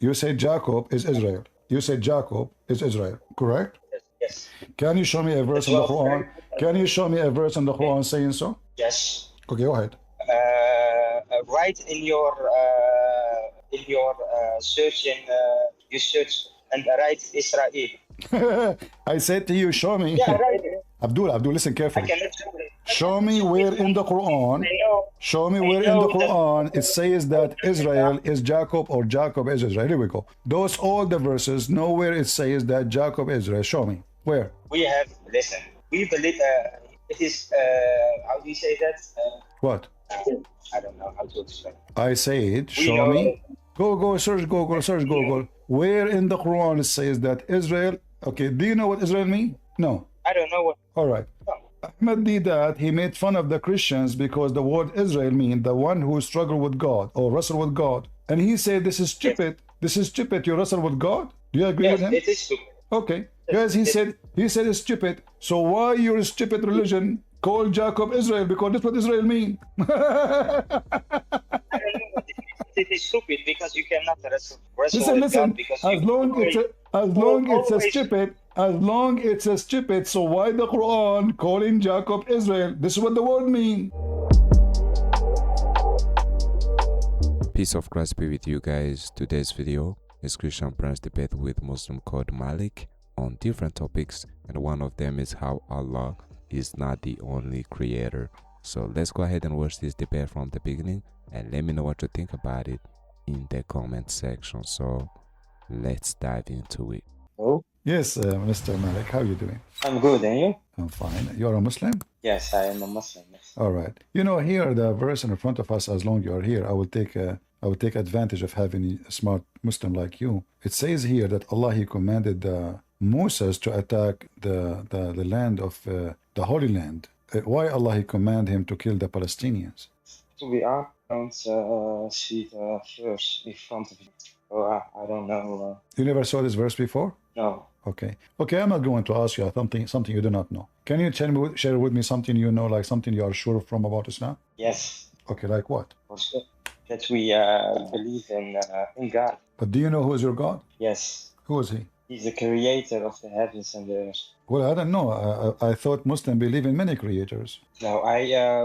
You say Jacob is Israel. You say Jacob is Israel, correct? Yes. Can you show me a verse in the Quran? Can you show me a verse in the Quran saying so? Yes. Okay, go ahead. Write in your search you search and write Israel. I said to you, show me. Yeah, right. Abdul, listen I carefully. cannot show it. Show me where in the Quran. Show me where in the Quran it says that Israel is Jacob or Jacob is Israel. Here we go. Those all the verses, nowhere it says that Jacob is Israel. Show me. Where? We have, listen, we believe it is, how do you say that? What? I don't know how to explain. I said, show me. Go, search Google. Where in the Quran it says that Israel, okay, do you know what Israel means? No. I don't know what. All right. Ahmed did that. He made fun of the Christians because the word Israel means the one who struggle with God or wrestle with God. And he said, this is stupid. Yes. This is stupid. You wrestle with God? Do you agree with him? It is stupid. Okay. Yes, he said it's stupid. So why your stupid religion call Jacob Israel? Because that's what Israel means. I don't know what it is stupid because you cannot wrestle with God because as long it's a stupid, so why the Quran calling Jacob Israel? This is what the word means. Peace of Christ be with you guys. Today's video is Christian Prince debate with Muslim called Malik on different topics, and one of them is how Allah is not the only creator. So let's go ahead and watch this debate from the beginning and let me know what you think about it in the comment section. So let's dive into it. Oh, yes, Mr. Malik, how are you doing? I'm good, and you? I'm fine. You're a Muslim? Yes, I am a Muslim. Yes. All right. You know, here the verse in front of us. As long as you are here, I will take advantage of having a smart Muslim like you. It says here that Allah He commanded Moses to attack the land of the Holy Land. Why Allah He command him to kill the Palestinians? To be honest, I don't see the verse in front of you. So I don't know. You never saw this verse before? No. Okay. I'm not going to ask you something you do not know. Can you share with me something you know, like something you are sure from about Islam? Yes. Okay, like what? That we believe in God. But do you know who is your God? Yes. Who is He? He's the creator of the heavens and the earth. Well, I don't know. I thought Muslims believe in many creators. No,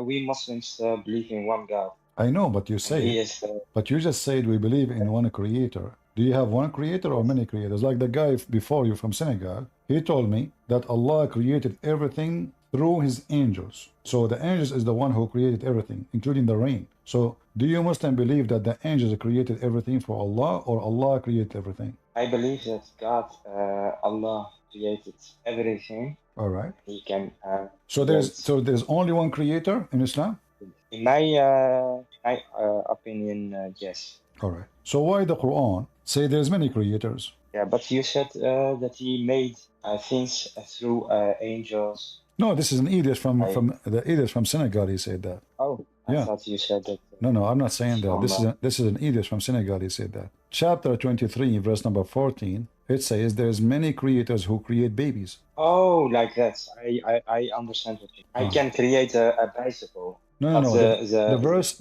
we Muslims believe in one God. I know, but you say, but you just said we believe in one creator. Do you have one creator or many creators? Like the guy before you from Senegal, he told me that Allah created everything through His angels. So the angels is the one who created everything, including the rain. So do you Muslim believe that the angels created everything for Allah, or Allah created everything? I believe that God, Allah created everything. All right. He can. So there's only one creator in Islam? In my opinion, yes. All right. So why the Quran say there's many creators? Yeah, but you said that He made things through angels. No, this is an edict from the edict from Senegal. He said that. Oh, I thought you said that. No, I'm not saying that. This is an edict from Senegal. He said that. Chapter 23, verse number 14. It says there's many creators who create babies. Oh, like that. I understand what you. I can create a bicycle. No. The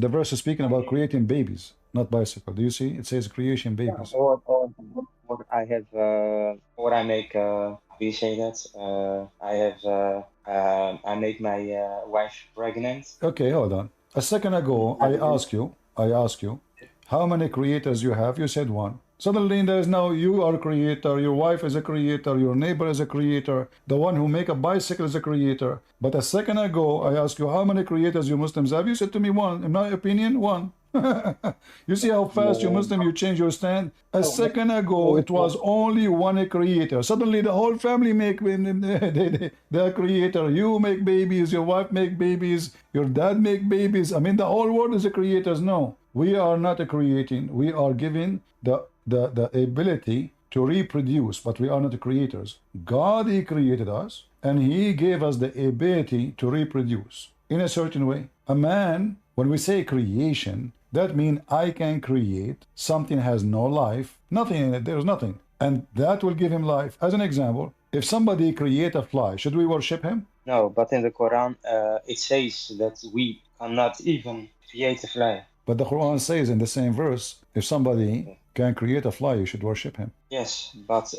verse is speaking about creating babies, not bicycle. Do you see? It says creation babies. Or I have, or I make. How do you say that? I make my wife pregnant. Okay, hold on. A second ago, I asked you, how many creators you have? You said one. Suddenly there's now you are a creator, your wife is a creator, your neighbor is a creator, the one who make a bicycle is a creator. But a second ago, I asked you how many creators you Muslims have. You said to me one. In my opinion, one. You see how fast you Muslim, you change your stand? A second ago, it was only one creator. Suddenly the whole family make the creator. You make babies, your wife make babies, your dad make babies. I mean, the whole world is a creators. No, we are not creating. We are giving the ability to reproduce, but we are not the creators. God, He created us, and He gave us the ability to reproduce in a certain way. A man, when we say creation, that means I can create something has no life, nothing in it, there's nothing. And that will give him life. As an example, if somebody create a fly, should we worship him? No, but in the Quran, it says that we cannot even create a fly. But the Quran says in the same verse If somebody can create a fly, you should worship him. Yes, but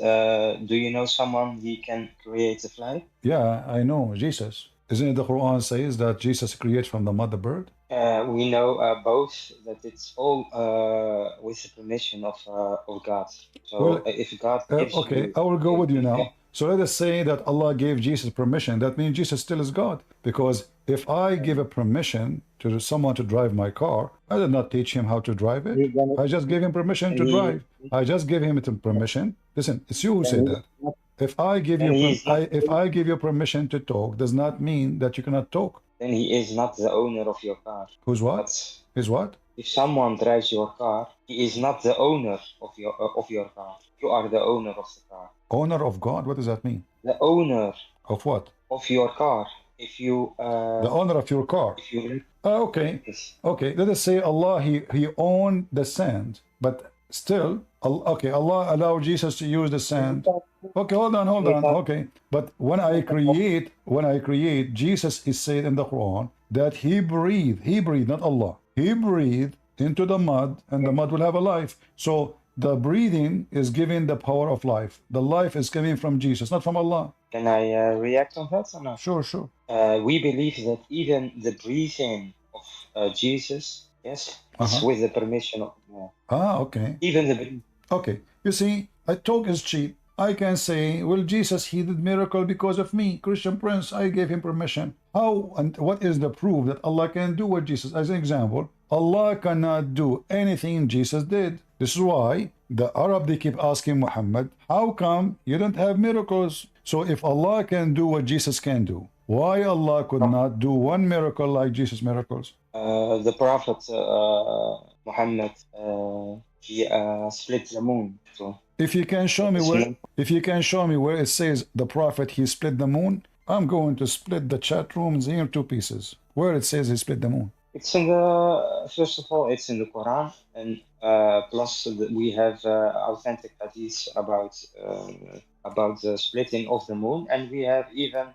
do you know someone he can create a fly? Yeah, I know, Jesus. Isn't it the Quran says that Jesus creates from the mother bird? We know both that it's all with the permission of God. So Well, if God gives okay, you, I will go with you can- now. So let us say that Allah gave Jesus permission. That means Jesus still is God. Because if I give a permission to someone to drive my car, I did not teach him how to drive it. I just gave him permission to drive. I just gave him permission. Listen, it's you who said that. If I give you if I give you permission to talk, does not mean that you cannot talk. then he is not the owner of your car. Who's what? But Is what? if someone drives your car, he is not the owner of your car. You are the owner of the car. Owner of God? What does that mean? The owner Of what? of your car. If you The owner of your car. if you Okay. yes. Okay. Let us say Allah he owned the sand, but still, okay, Allah allowed Jesus to use the sand. Okay, hold on. Okay, but when I create, Jesus is said in the Quran that he breathed, not Allah. He breathed into the mud, and the mud will have a life. So the breathing is giving the power of life. The life is coming from Jesus, not from Allah. Can I react on that or not? Sure. We believe that even the breathing of Jesus, yes, is with the permission of God. Okay. Even the Okay, you see, I talk is cheap. I can say, well, Jesus, he did miracle because of me. Christian Prince, I gave him permission. How and what is the proof that Allah can do what Jesus? As an example, Allah cannot do anything Jesus did. This is why the Arab, they keep asking Muhammad, how come you don't have miracles? So if Allah can do what Jesus can do, why Allah could not do one miracle like Jesus' miracles? The Prophet Muhammad, he split the moon. So if you can show me where it says the Prophet he split the moon, I'm going to split the chat rooms in 2 pieces. Where it says he split the moon. it's in the first of all, it's in the Quran, and plus we have authentic hadith about the splitting of the moon, and we have even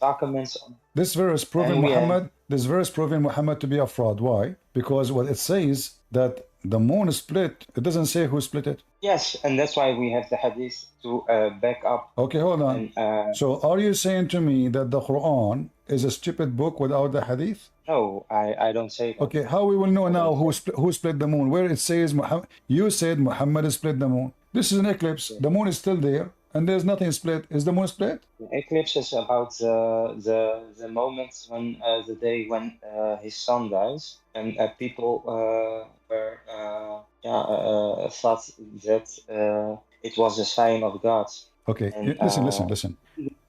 documents. This verse proving Muhammad to be a fraud. Why? Because what it says that the moon is split, it doesn't say who split it. Yes, and that's why we have the hadith to back up. Okay, hold on. So are you saying to me that the Quran is a stupid book without the hadith? No, I don't say that. Okay, how we will know now who split the moon? Where it says you said Muhammad split the moon. This is an eclipse. The moon is still there, and there's nothing split. Is the moon split? The eclipse is about the moment when the day when his son dies, and people thought that it was a sign of God. Okay, and,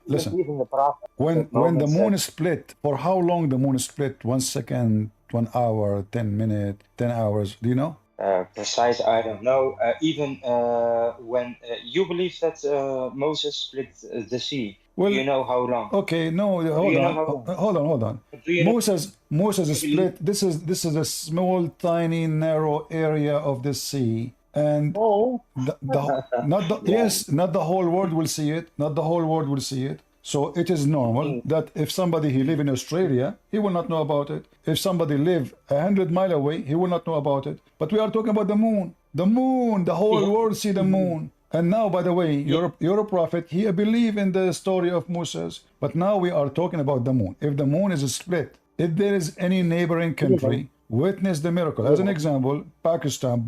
listen. Even the prophet, when the moon is split, for how long the moon is split? 1 second, 1 hour, 10 minutes, 10 hours. Do you know? Precise, I don't know. Even when you believe that Moses split the sea, well, do you know how long? Okay, no, hold on. Moses is split. This is a small, tiny, narrow area of the sea, and not the whole world will see it. Not the whole world will see it. So it is normal that if somebody he live in Australia, he will not know about it. If somebody live 100 miles away, he will not know about it. But we are talking about the moon. The moon, the whole world see the moon. And now, by the way, you're a prophet. He believe in the story of Moses. But now we are talking about the moon. If the moon is split, if there is any neighboring country witness the miracle. As an example, Pakistan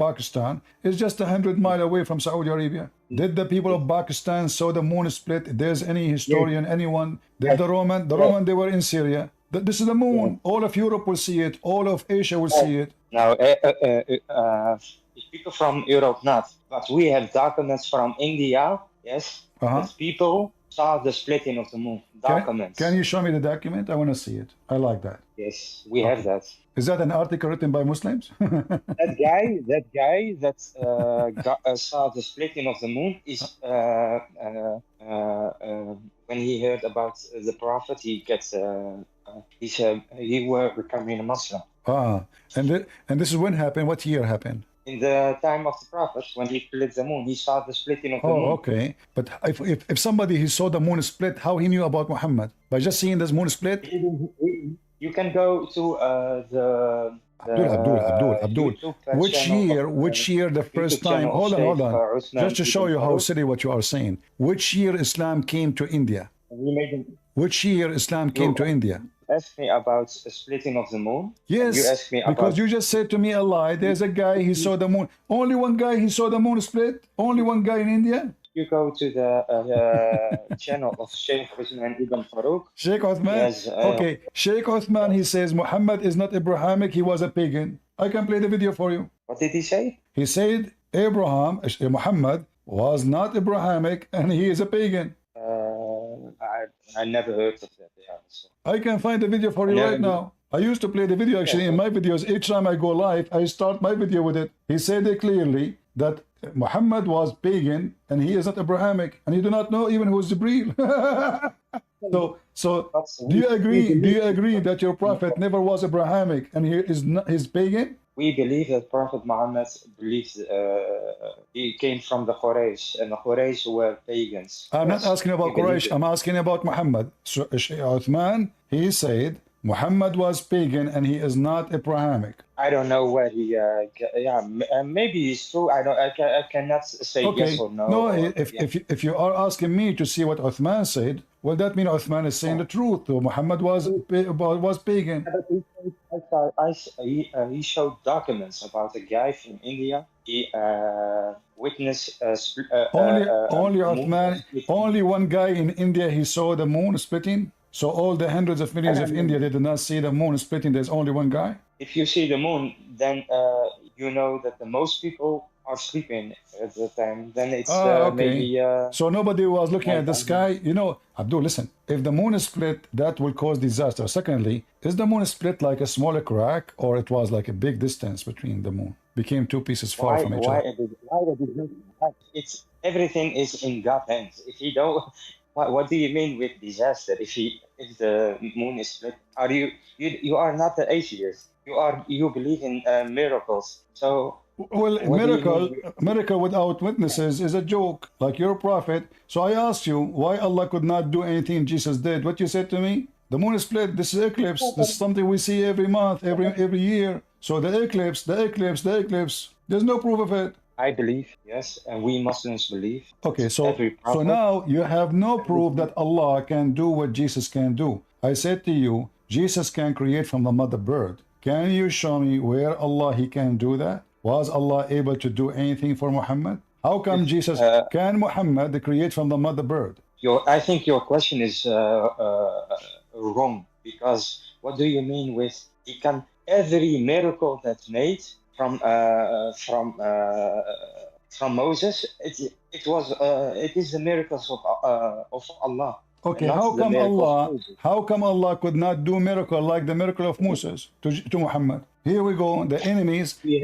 is just 100 miles away from Saudi Arabia. Did the people of Pakistan saw the moon split? There's any historian, anyone? Did the Roman, they were in Syria. This is the moon. All of Europe will see it. All of Asia will see it. Now, people from Europe not, but we have documents from India, yes, that people saw the splitting of the moon. Documents. Can you show me the document? I want to see it. I like that. Yes, we have that. Is that an article written by Muslims? that guy that saw the splitting of the moon is when he heard about the prophet, he were becoming a Muslim. And this is when happened? What year happened? In the time of the prophet, when he split the moon, he saw the splitting of the moon. Oh, okay. But if somebody he saw the moon split, how he knew about Muhammad? By just seeing this moon split? You can go to Abdul. YouTube Which year the first YouTube time? channel of Hold Sheikh on. Uthman Just to show ibn you how Farouk. silly what you are saying. Which year Islam came to India? We made him. Which year Islam came to India? Asked me about the splitting of the moon. And you Yes, asked me because about. you just said to me a lie. There's a guy, he saw the moon. Only one guy, he saw the moon split? Only one guy in India? You go to the channel of Sheikh Uthman ibn Farouk. Sheikh Uthman? Yes, Okay, Sheikh Uthman, he says Muhammad is not Abrahamic, he was a pagan. I can play the video for you. What did he say? He said Muhammad was not Abrahamic and he is a pagan. I never heard of that. Yeah, so. I can find the video for you right now. I used to play the video actually in my videos. Each time I go live, I start my video with it. He said it clearly that Muhammad was pagan and he is not Abrahamic and he do not know even who's Jibreel. so do you agree that your prophet never was Abrahamic and he is not, he's pagan? We believe that Prophet Muhammad believes he came from the Quraysh, and the Quraysh were pagans. I'm not asking about Quraysh, I'm asking about Muhammad. So Shaykh Uthman, he said Muhammad was pagan and he is not Abrahamic. I don't know where he. Maybe it's true. I cannot say yes or no. No, if you are asking me to see what Uthman said, well, that means Uthman is saying the truth. So Muhammad was pagan. He showed documents about a guy from India. He witnessed only Uthman. Only one guy in India he saw the moon splitting. So all the hundreds of millions of India, they did not see the moon splitting. There's only one guy. If you see the moon, then you know that the most people are sleeping at the time. Then it's maybe. So nobody was looking at the sky. You know, Abdul, listen. If the moon is split, that will cause disaster. Secondly, is the moon split like a smaller crack, or it was like a big distance between the moon? Became two pieces far from each other. It's everything is in God's hands. If you don't. What do you mean with disaster? If the moon is split, you are not an atheist. You believe in miracles. So well, miracle without witnesses is a joke, like your prophet. So I asked you why Allah could not do anything Jesus did. What you said to me? The moon is split. This is eclipse. This is something we see every month, every year. So the eclipse. There's no proof of it. I believe, yes, and we Muslims believe. Okay, so now you have no proof that Allah can do what Jesus can do. I said to you, Jesus can create from the mother bird. Can you show me where Allah he can do that? Was Allah able to do anything for Muhammad? How come Jesus can Muhammad create from the mother bird? I think your question is wrong, because what do you mean with he can every miracle that's made from Moses, it is the miracles of Allah. Okay, how come Allah could not do miracle like the miracle of Moses to Muhammad? Here we go. The enemies, the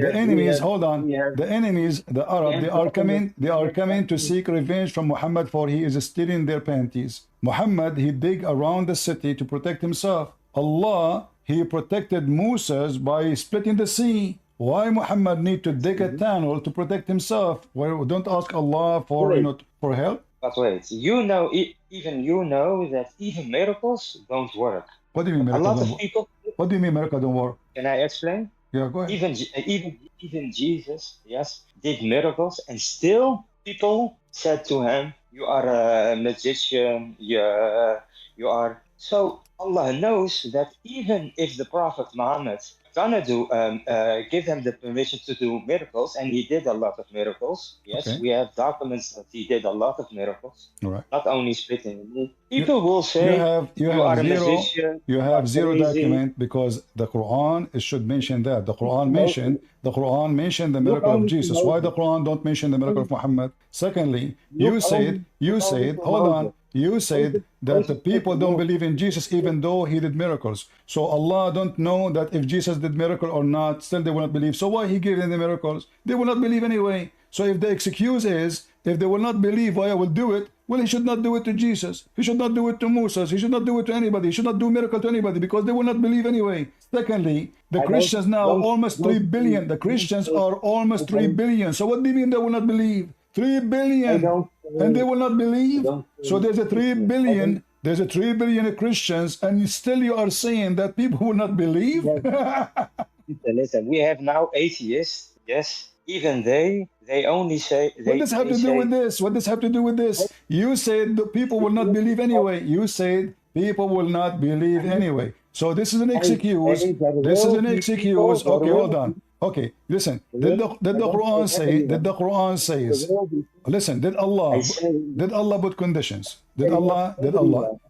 Arab, they are coming to seek revenge from Muhammad, for he is stealing their panties. Muhammad, he dig around the city to protect himself. Allah, he protected Moses by splitting the sea. Why Muhammad need to dig a tunnel to protect himself? Well, don't ask Allah for for help. But wait, even you know that even miracles don't work. What do you mean miracles? A lot of people. What do you mean miracles don't work? Can I explain? Yeah, go ahead. Even Jesus, yes, did miracles, and still people said to him, "You are a magician. You are." So Allah knows that even if the Prophet Muhammad gonna give him the permission to do miracles, and he did a lot of miracles. Yes, we have documents that he did a lot of miracles. Right. Not only splitting. People will say you are a magician. You have zero document, because the Quran should mention that. The Quran mentioned the miracle of Jesus. Why the Quran don't mention the miracle of Muhammad? Secondly, you said, hold on. You said that the people don't believe in Jesus even though he did miracles. So Allah don't know that if Jesus did miracle or not, still they will not believe. So why he gave them the miracles? They will not believe anyway. So if the excuse is, if they will not believe why I will do it, well, he should not do it to Jesus. He should not do it to Moses. He should not do it to anybody. He should not do miracle to anybody, because they will not believe anyway. Secondly, the Christians now almost 3 billion. The Christians are almost 3 billion. So what do you mean they will not believe? 3 billion. And they will not believe. So there's a 3 billion. There's a 3 billion Christians, and still you are saying that people will not believe? Listen, we have now atheists. Yes, even they only say What does have they to do say. with this? What does have to do with this? You said the people will not believe anyway. You said people will not believe anyway. So this is an excuse. This is an excuse. Okay, hold on. Okay, listen. Did the Quran say? Did the Quran says? Listen. Did Allah put conditions? Did Allah?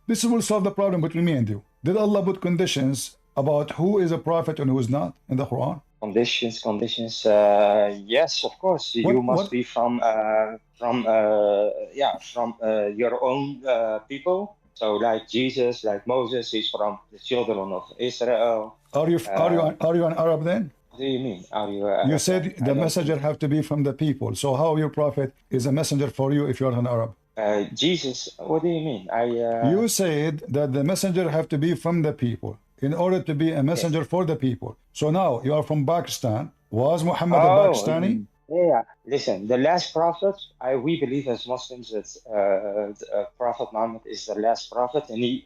This will solve the problem between me and you. Did Allah put conditions about who is a prophet and who is not in the Quran? Conditions. Yes, of course. You must be from your own people. So, like Jesus, like Moses, he's from the children of Israel. Are you an Arab then? What do you mean? Are you? You said the messenger have to be from the people. So how your prophet is a messenger for you if you're an Arab? Jesus. What do you mean? You said that the messenger have to be from the people in order to be a messenger for the people. So now you are from Pakistan. Was Muhammad a Pakistani? Yeah. Listen, the last prophet, we believe as Muslims that Prophet Muhammad is the last prophet, and he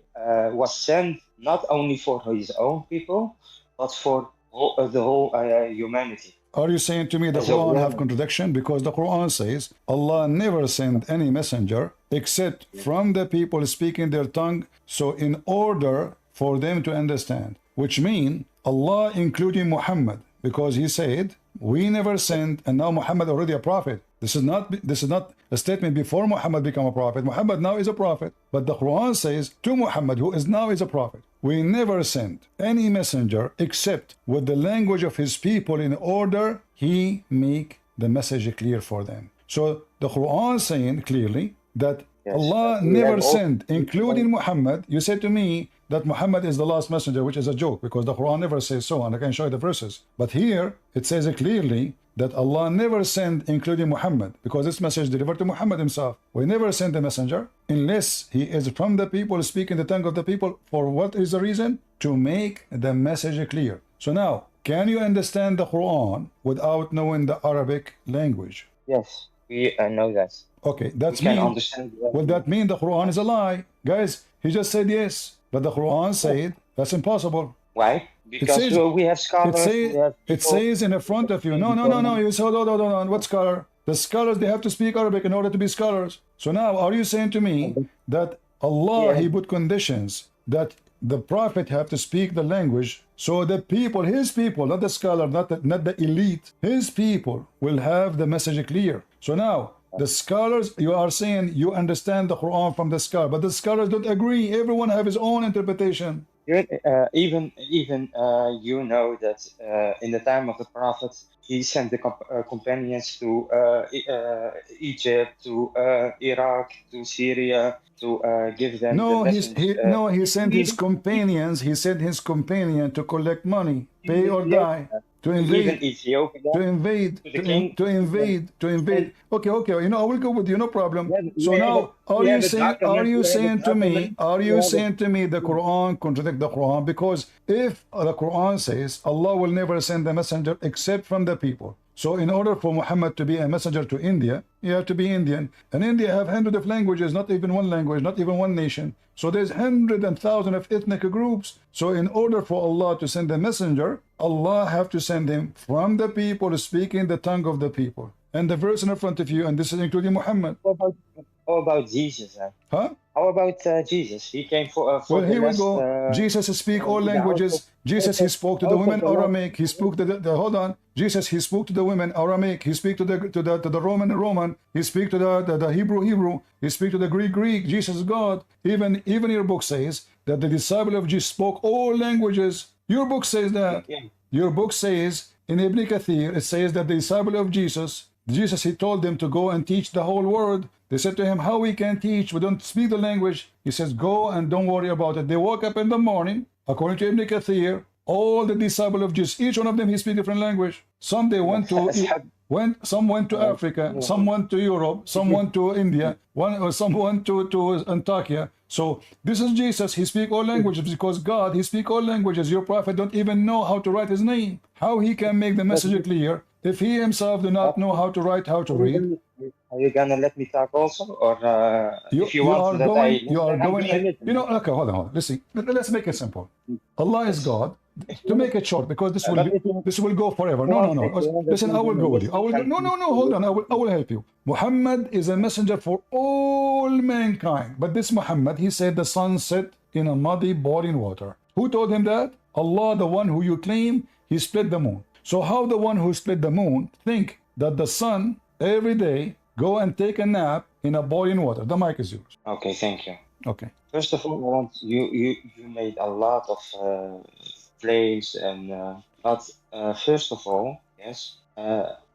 was sent not only for his own people, but for the whole humanity. Are you saying to me the Quran have contradiction? Because the Quran says Allah never sent any messenger except from the people speaking their tongue, so in order for them to understand, which mean Allah including Muhammad, because he said we never sent, and now Muhammad already a prophet. This is not a statement before Muhammad become a prophet. Muhammad now is a prophet, but the Quran says to Muhammad, who is now is a prophet, we never sent any messenger except with the language of his people in order he make the message clear for them. So the Quran saying clearly that Allah never sent, including Muhammad. You said to me that Muhammad is the last messenger, which is a joke because the Quran never says so, and I can show you the verses. But here it says clearly that Allah never sent, including Muhammad, because this message delivered to Muhammad himself. We never send a messenger unless he is from the people, speaking the tongue of the people. For what is the reason? To make the message clear. So now, can you understand the Quran without knowing the Arabic language? Yes, we know that. Okay, that's mean. Will that mean the Quran is a lie? Guys, he just said yes, but the Quran said that's impossible. Why? Because we have scholars. It says in the front of you. No. You say, hold on. What scholar? The scholars, they have to speak Arabic in order to be scholars. So now, are you saying to me that Allah, he put conditions that the prophet have to speak the language so the people, his people, not the scholar, not the elite, his people will have the message clear. So now, the scholars, you are saying you understand the Quran from the scholar, but the scholars don't agree. Everyone have his own interpretation. Even you know that in the time of the Prophet, he sent the companions to Egypt, to Iraq, to Syria, to give them. He sent his companions. He sent his companion to collect money, pay or die. To invade Ethiopia, to invade. Okay, you know, I will go with you, no problem. So now, are you saying to me the Quran contradict the Quran? Because if the Quran says Allah will never send a messenger except from the people, so in order for Muhammad to be a messenger to India, you have to be Indian, and India have hundreds of languages, not even one language, not even one nation. So there's hundreds and thousands of ethnic groups. So in order for Allah to send a messenger, Allah have to send him from the people speaking the tongue of the people. And the verse in front of you, and this is including Muhammad. How about Jesus? Huh? How about Jesus? He came for well, here we go. Jesus speak all languages. Jesus, he spoke to the women Aramaic. He spoke to the hold on. Jesus, he spoke to the women Aramaic. He speak to the Roman. He speak to the Hebrew. He speak to the Greek. Jesus is God. Even your book says that the disciple of Jesus spoke all languages. Your book says that. Your book says in Ibn Kathir, it says that the disciple of Jesus, he told them to go and teach the whole world. They said to him, how we can teach? We don't speak the language. He says, go and don't worry about it. They woke up in the morning, according to Ibn Kathir, all the disciples of Jesus, each one of them, he speak different language. Some they went to Africa, some went to Europe, some went to India, some went to Antakya. So this is Jesus. He speak all languages because God, he speak all languages. Your prophet don't even know how to write his name. How he can make the message clear if he himself do not know how to write, how to read? Are you gonna let me talk also, or if you want that I listen, I'm gonna listen. You know, okay, hold on. Listen, let's make it simple. Allah is God. To make it short, because this will go forever. No. Listen, I will go with you. No. Hold on. I will help you. Muhammad is a messenger for all mankind. But this Muhammad, he said the sun set in a muddy, boiling water. Who told him that? Allah, the one who you claim, he split the moon. So how the one who split the moon think that the sun every day go and take a nap in a boiling water? The mic is yours. Okay, thank you. Okay. First of all, I want you made a lot of claims, and but first of all, yes,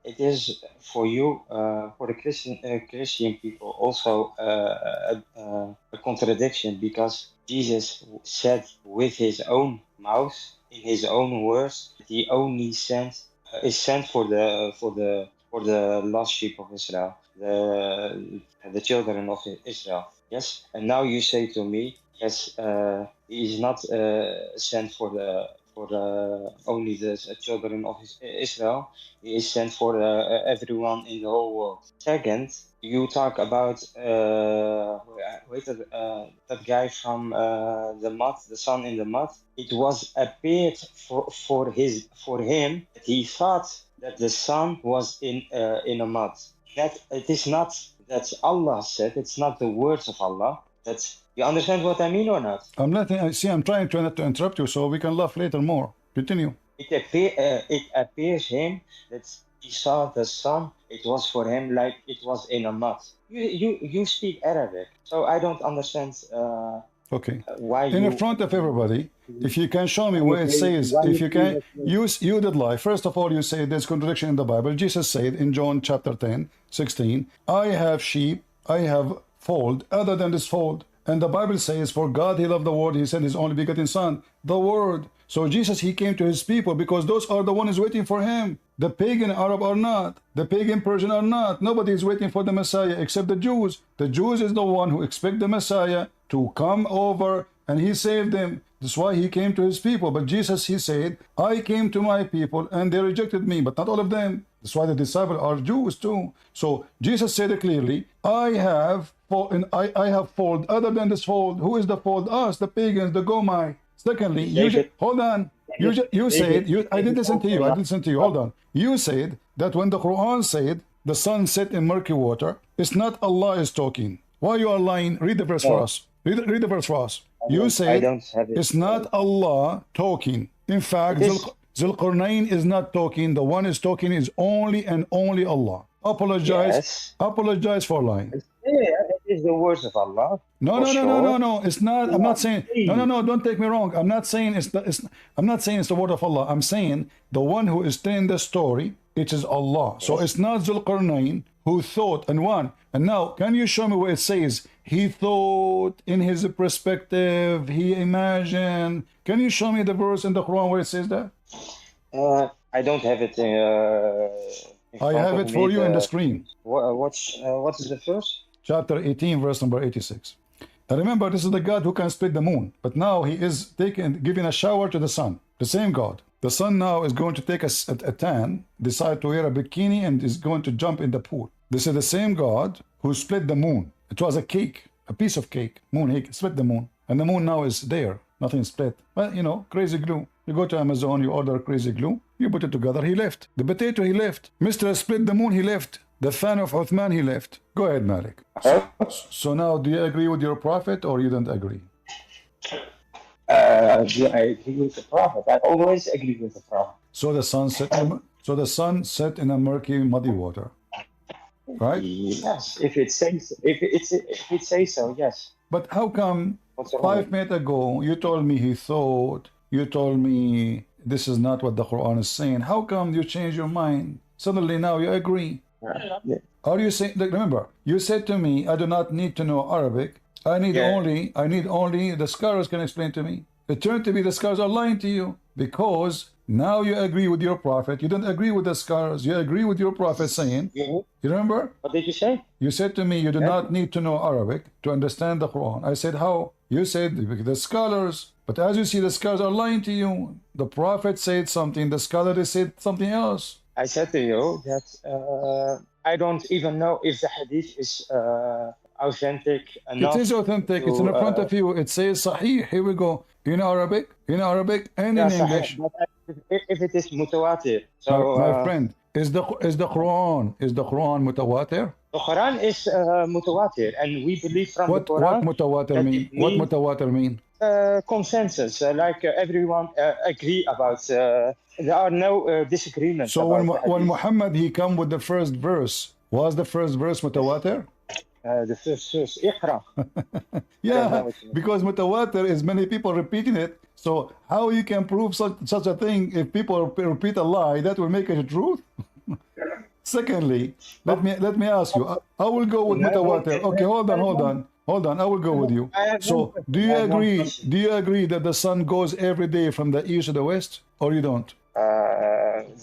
it is for you, for the Christian people, also a contradiction, because Jesus said with his own mouth, in his own words, that he only is sent for the lost sheep of Israel, the children of Israel. Yes, and now you say to me, yes, he is not sent for only the children of Israel. He is sent for everyone in the whole world. Second, you talk about that guy from the mud, the sun in the mud. It was appeared for him that he thought that the sun was in a mud. That it is not that Allah said. It's not the words of Allah. That's, you understand what I mean or not? I'm not. I'm trying to interrupt you so we can laugh later more. Continue. It appears him that he saw the sun. It was for him like it was in a mud. You speak Arabic, so I don't understand. Okay. Why in front of everybody, if you can show me where it says, if you can, you did lie. First of all, you say there's contradiction in the Bible. Jesus said in John chapter 10, 16, I have sheep, I have fold, other than this fold. And the Bible says, for God he loved the world, he sent his only begotten son, the word. So Jesus, he came to his people because those are the ones waiting for him. The pagan Arab are not. The pagan Persian are not. Nobody is waiting for the Messiah except the Jews. The Jews is the one who expect the Messiah to come over, and he saved them. That's why he came to his people. But Jesus, he said, I came to my people and they rejected me, but not all of them. That's why the disciples are Jews too. So Jesus said it clearly, I have fold other than this fold. Who is the fold? Us, the pagans, the Gomai. Secondly, hold on. You said, I didn't listen to you. Hold on. You said that when the Quran said the sun set in murky water, it's not Allah is talking. Why you are lying? Read the verse for us. Read the verse for us. You said it's not Allah talking. In fact, Zulqarnain is not talking. The one is talking is only and only Allah. Apologize for lying. Yeah, that is the words of Allah. No. It's not. I'm not saying. No. Don't take me wrong. I'm not saying it's the word of Allah. I'm saying the one who is telling the story, it is Allah. So it's not Zulqarnain who thought and won. And now, can you show me where it says he thought in his perspective, he imagined? Can you show me the verse in the Quran where it says that? I don't have it. I have it for you in the screen. What is the verse? Chapter 18, verse number 86. And remember, this is the God who can split the moon. But now he is giving a shower to the sun. The same God. The sun now is going to take a tan, decide to wear a bikini, and is going to jump in the pool. This is the same God who split the moon. It was a cake, a piece of cake. Moon, he split the moon. And the moon now is there. Nothing split. But, you know, crazy glue. You go to Amazon, you order crazy glue. You put it together, he left. The potato, he left. Mr. Split the moon, he left. The fan of Uthman, he left. Go ahead, Malik. So now, do you agree with your prophet or you don't agree? Do I agree with the prophet? I always agree with the prophet. So the sun set in a murky, muddy water, right? Yes, if it says so, yes. But how come 5 minutes ago you told me he thought? You told me this is not what the Quran is saying. How come you change your mind? Suddenly now you agree. Yeah. Are you saying? Remember, you said to me, I do not need to know Arabic. I need only the scholars can explain to me. It turned to be the scholars are lying to you because now you agree with your prophet. You don't agree with the scholars. You agree with your prophet saying. You remember? What did you say? You said to me, you do not need to know Arabic to understand the Quran. I said, how? You said the scholars. But as you see, the scholars are lying to you. The prophet said something. The scholars said something else. I said to you that I don't even know if the hadith is authentic It is enough authentic. It's in to. the front of you. It says Sahih. Here we go. In Arabic, and Yeah, in sahih. English. But if it is mutawatir, My, so my friend, is the Quran mutawatir? the Quran is mutawatir, and we believe from the What Quran mutawatir that mean? it What means mutawatir mean? consensus, like everyone agree about. There are no disagreements So when about the when hadith. Muhammad he come with the first verse, was the first verse mutawatir? The first source, Iqra. I don't know Yeah, what you mean. because mutawatir is many people repeating it. So how you can prove such a thing if people repeat a lie that will make it a truth? Secondly, let me ask you. I will go with mutawatir. Okay, hold on. I will go with you. I have one So question. I have one question. Do you agree that the sun goes every day from the east to the west, or you don't?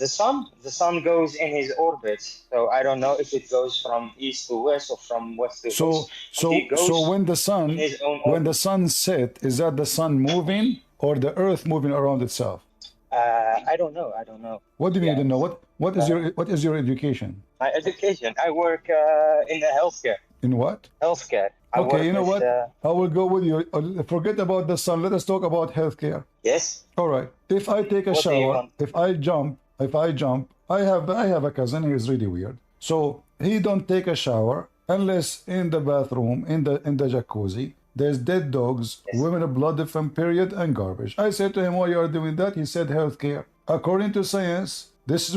The sun goes in his orbit, so I don't know if it goes from east to west or from west to So east. But he so goes in his own when the orbit. sun set, is that the sun moving or the earth moving around itself? I don't know. I don't know. What do you mean you don't know? What is your education? My education. I work in the healthcare. In what? Healthcare. I Okay, work you know with, what? I will go with you. Forget about the sun. Let us talk about healthcare. yes. All right. If I take a What do you shower, want? if I jump, I have a cousin. He is really weird. So he don't take a shower unless in the bathroom, in the jacuzzi, there's dead dogs, women of blood from period, and garbage. I said to him, why you are doing that? He said, healthcare. According to science,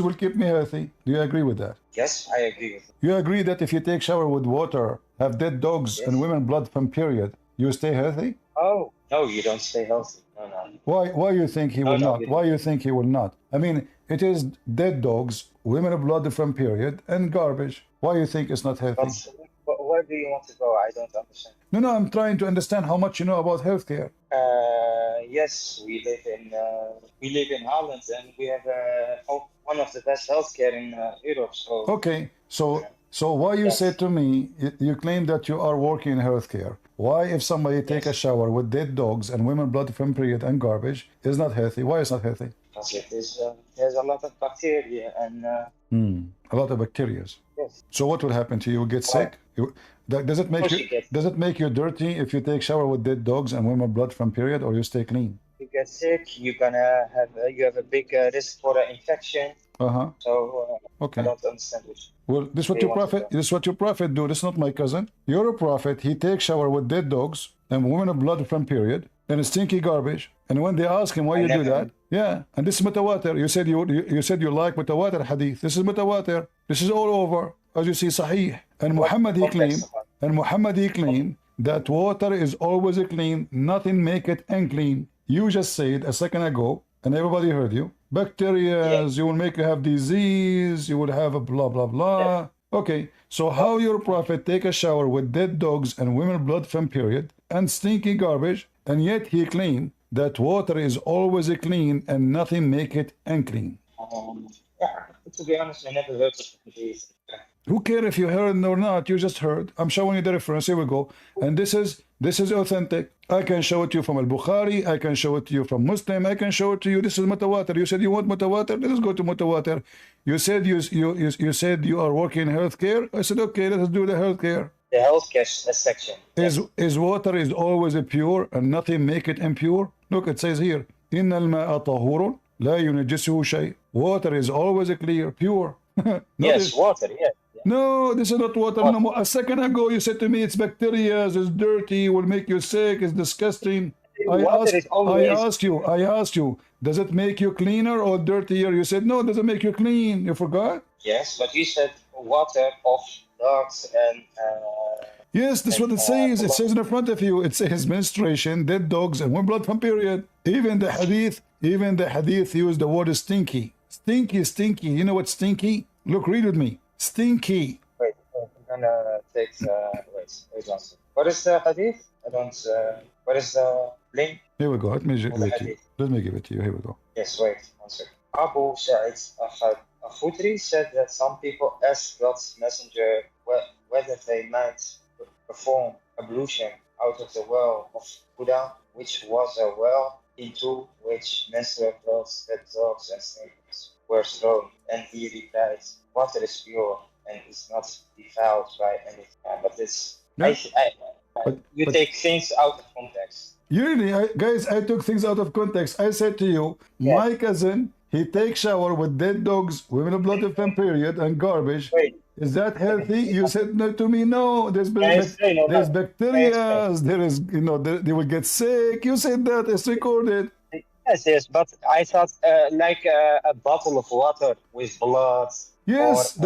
will keep me healthy. Do you agree with that? Yes, I agree with you. You agree that if you take shower with water, have dead dogs Yes. and women blood from period, you stay healthy? Oh, no, you don't stay healthy. No, no. Why you think he will No, not? you Why you think he will not? I mean, it is dead dogs, women of blood from period, and garbage. Why you think it's not healthy? But where do you want to go? I don't understand. No, I'm trying to understand how much you know about healthcare. Yes, we live in Holland, and we have one of the best healthcare in Europe. So Okay, so why you yes. said to me, you claim that you are working in healthcare. Why if somebody take a Yes. shower with dead dogs and women blood from period and garbage is not healthy? Why is not healthy? Because there's a lot of bacteria and A lot of bacteria. yes. So what will happen to you? You get sick? Does it make Of course you you get does it make you dirty if you take shower with dead dogs and women blood from period, or you stay clean? you get sick, you're gonna have you have a big risk for an infection. Uh-huh. So I Okay. don't understand which. Well, this what Do you your want to prophet go? this is what your prophet do. This is not my cousin. You're a prophet. He takes shower with dead dogs and women of blood from period and stinky garbage. And when they ask him why I you do never- that, yeah. And this is mutawatir. You said you like mutawatir hadith. This is mutawatir. This is all over, as you see, sahih. And Muhammad he claimed that water is always clean. Nothing make it unclean. You just said a second ago, and everybody heard you. Bacteria, you will make you have disease. You will have a blah blah blah. Okay, so how your prophet take a shower with dead dogs and women blood from period and stinky garbage, and yet he claimed that water is always clean and nothing make it unclean. Yeah, to be honest, I never heard of this. Who cares if you heard or not? You just heard. I'm showing you the reference. Here we go. And this is authentic. I can show it to you from Al-Bukhari. I can show it to you from Muslim. I can show it to you. This is mutawatir. You said you want mutawatir. Let us go to mutawatir. You said you said you are working in healthcare. I said okay. Let us do the healthcare. The healthcare section. Is water is always pure and nothing make it impure? Look, it says here. إن الماء طهور لا ينجسه شيء. Water is always clear, pure. Yes, water. Yes. No, this is not water no more. A second ago, you said to me it's bacteria, it's dirty, will make you sick, it's disgusting. I asked you, does it make you cleaner or dirtier? You said, no, it doesn't make you clean. You forgot? Yes, but you said water of dogs and. Yes, that's what it says. It says in the front of you. It says menstruation, dead dogs, and one blood from period. Even the hadith used the word stinky. Stinky. You know what stinky? Look, read with me. Stinky. Wait, I'm gonna take. Wait one second. What is the hadith? I don't. What is the link? Here we go. Let me give it to you. Let me give it to you. Here we go. Yes, wait one second. Abu Sa'id al-Khudri said that some people asked God's messenger whether they might perform ablution out of the well of Buddha, which was a well into which menstrual clothes, dead dogs, and snakes were thrown. And he replied, water is pure and is not defiled by anything. But it's, Yeah. you take things out of context. Really, guys, I took things out of context. I said to you, my cousin, he takes shower with dead dogs, women of blood of them period, and garbage. Wait. Is that healthy? You said no to me. No, there's bacteria. There is, you know, they will get sick. You said that. It's recorded. Yes, but I thought like a bottle of water with blood. Yes,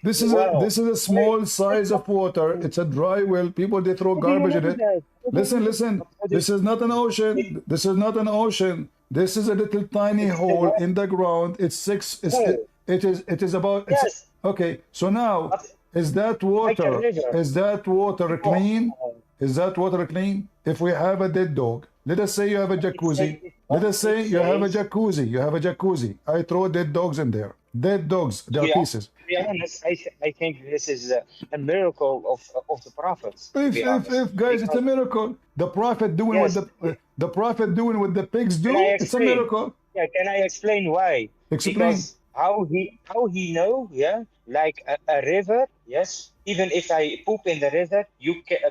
this is a small size of water. It's a dry well. People, they throw garbage in it. Listen. This is not an ocean. This is not an ocean. This is a little tiny hole in the ground. It is about. Yes. Okay. So now, is that water clean? Is that water clean? If we have a dead dog, let us say you have a jacuzzi. Let us say you have a jacuzzi. You have a jacuzzi. I throw dead dogs in there. Dead dogs. They are pieces. To be honest, I think this is a miracle of the prophets. If guys, it's a miracle. The prophet doing what the prophet doing what the pigs do. It's a miracle. Yeah, can I explain why? Explain. Because how he know? Yeah, like a river. Yes, even if I poop in the river,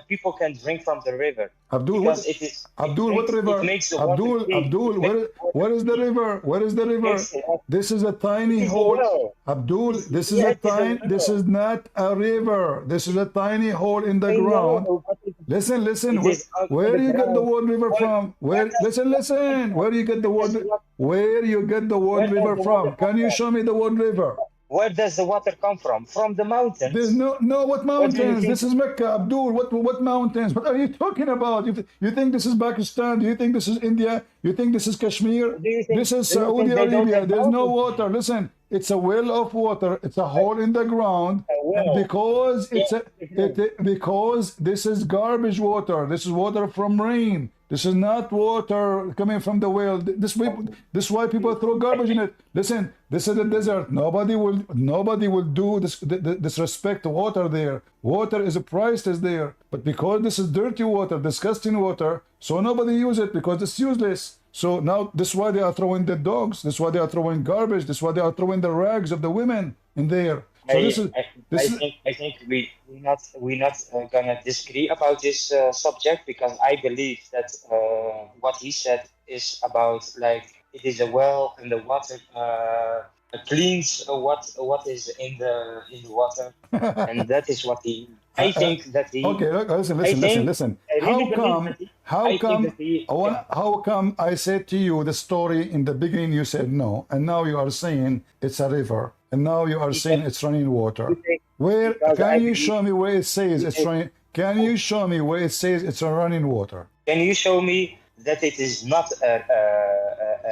people can drink from the river. Abdul, what river? Abdul, where is the river? Where is the river? This is a tiny hole. Abdul, this is not a river. This is a tiny hole in the ground. Listen. Where you get the word river from? Listen. Where you get the word river from? Can you show me the word river? Where does the water come from? From the mountains. There's no what mountains? This is Mecca, Abdul. What mountains? What are you talking about? You think this is Pakistan? Do you think this is India? You think this is Kashmir? This is Saudi Arabia. There's no water. Listen, it's a well of water. It's a hole in the ground. And because because this is garbage water. This is water from rain. This is not water coming from the well. This is why people throw garbage in it. Listen, this is the desert. Nobody will do this disrespect water there. Water is priceless there. But because this is dirty water, disgusting water, so nobody use it because it's useless. So now this is why they are throwing the dogs. This is why they are throwing garbage. This is why they are throwing the rags of the women in there. So I think we're not gonna disagree about this subject, because I believe that what he said is about, like, it is a well and the water cleans what is in the water, and that is what he. I think that he. Okay, look, listen. How come I said to you the story in the beginning? You said no, and now you are saying it's a river. And now you are saying it's running water. Where can you show me where it says it's running? Can you show me where it says it's a running water? Can you show me that it is not a